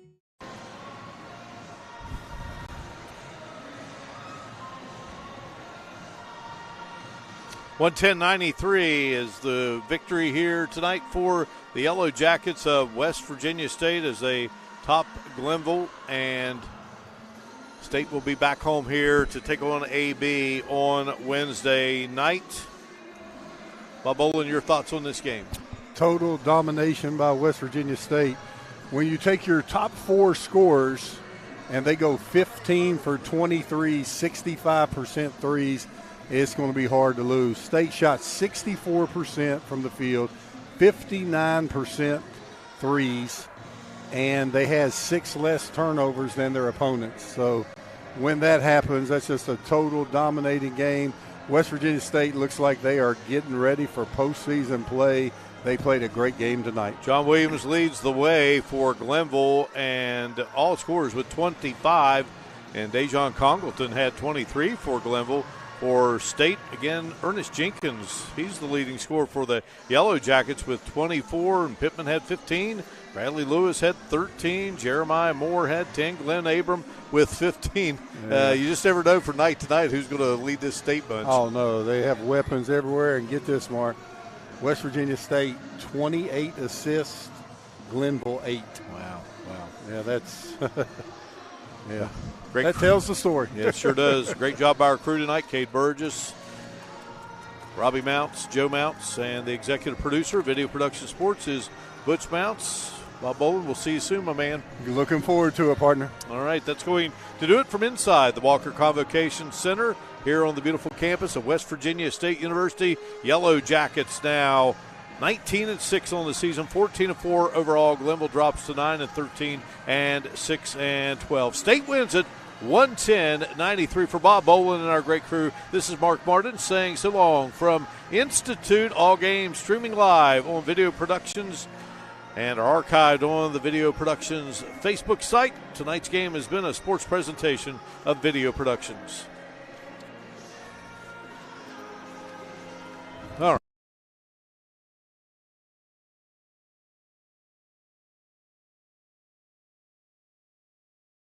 Speaker 1: $110.93 is the victory here tonight for the Yellow Jackets of West Virginia State as they top Glenville, and State will be back home here to take on AB on Wednesday night. Bob Olin, your thoughts on this game?
Speaker 2: Total domination by West Virginia State. When you take your top 4 scorers and they go 15 for 23, 65% threes, it's going to be hard to lose. State shot 64% from the field, 59% threes, and they had 6 less turnovers than their opponents. So when that happens, that's just a total dominating game. West Virginia State looks like they are getting ready for postseason play. They played a great game tonight.
Speaker 1: John Williams leads the way for Glenville, and all scorers with 25, and Dejon Congleton had 23 for Glenville. For State, again, Ernest Jenkins, he's the leading scorer for the Yellow Jackets with 24, and Pittman had 15. Bradley Lewis had 13. Jeremiah Moore had 10. Glenn Abram with 15.
Speaker 2: Yeah.
Speaker 1: You just never know for night to night who's going to lead this State bunch.
Speaker 2: Oh, no, they have weapons everywhere. And get this, Mark, West Virginia State, 28 assists, Glenville 8.
Speaker 1: Wow.
Speaker 2: Yeah, that's yeah.
Speaker 1: Great.
Speaker 2: That tells the story.
Speaker 1: Yeah, it sure does. Great job by our crew tonight. Cade Burgess, Robbie Mounts, Joe Mounts, and the executive producer, Video Production Sports, is Butch Mounts. Bob Boland, we'll see you soon, my man.
Speaker 2: Looking forward to it, partner.
Speaker 1: All right, that's going to do it from inside the Walker Convocation Center here on the beautiful campus of West Virginia State University. Yellow Jackets now 19-6 on the season, 14-4 overall. Glenville drops to 9-13 and 6-12. State wins it 110-93 for Bob Boland and our great crew. This is Mark Martin saying so long from Institute. All games streaming live on Video Productions and are archived on the Video Productions Facebook site. Tonight's game has been a sports presentation of Video Productions.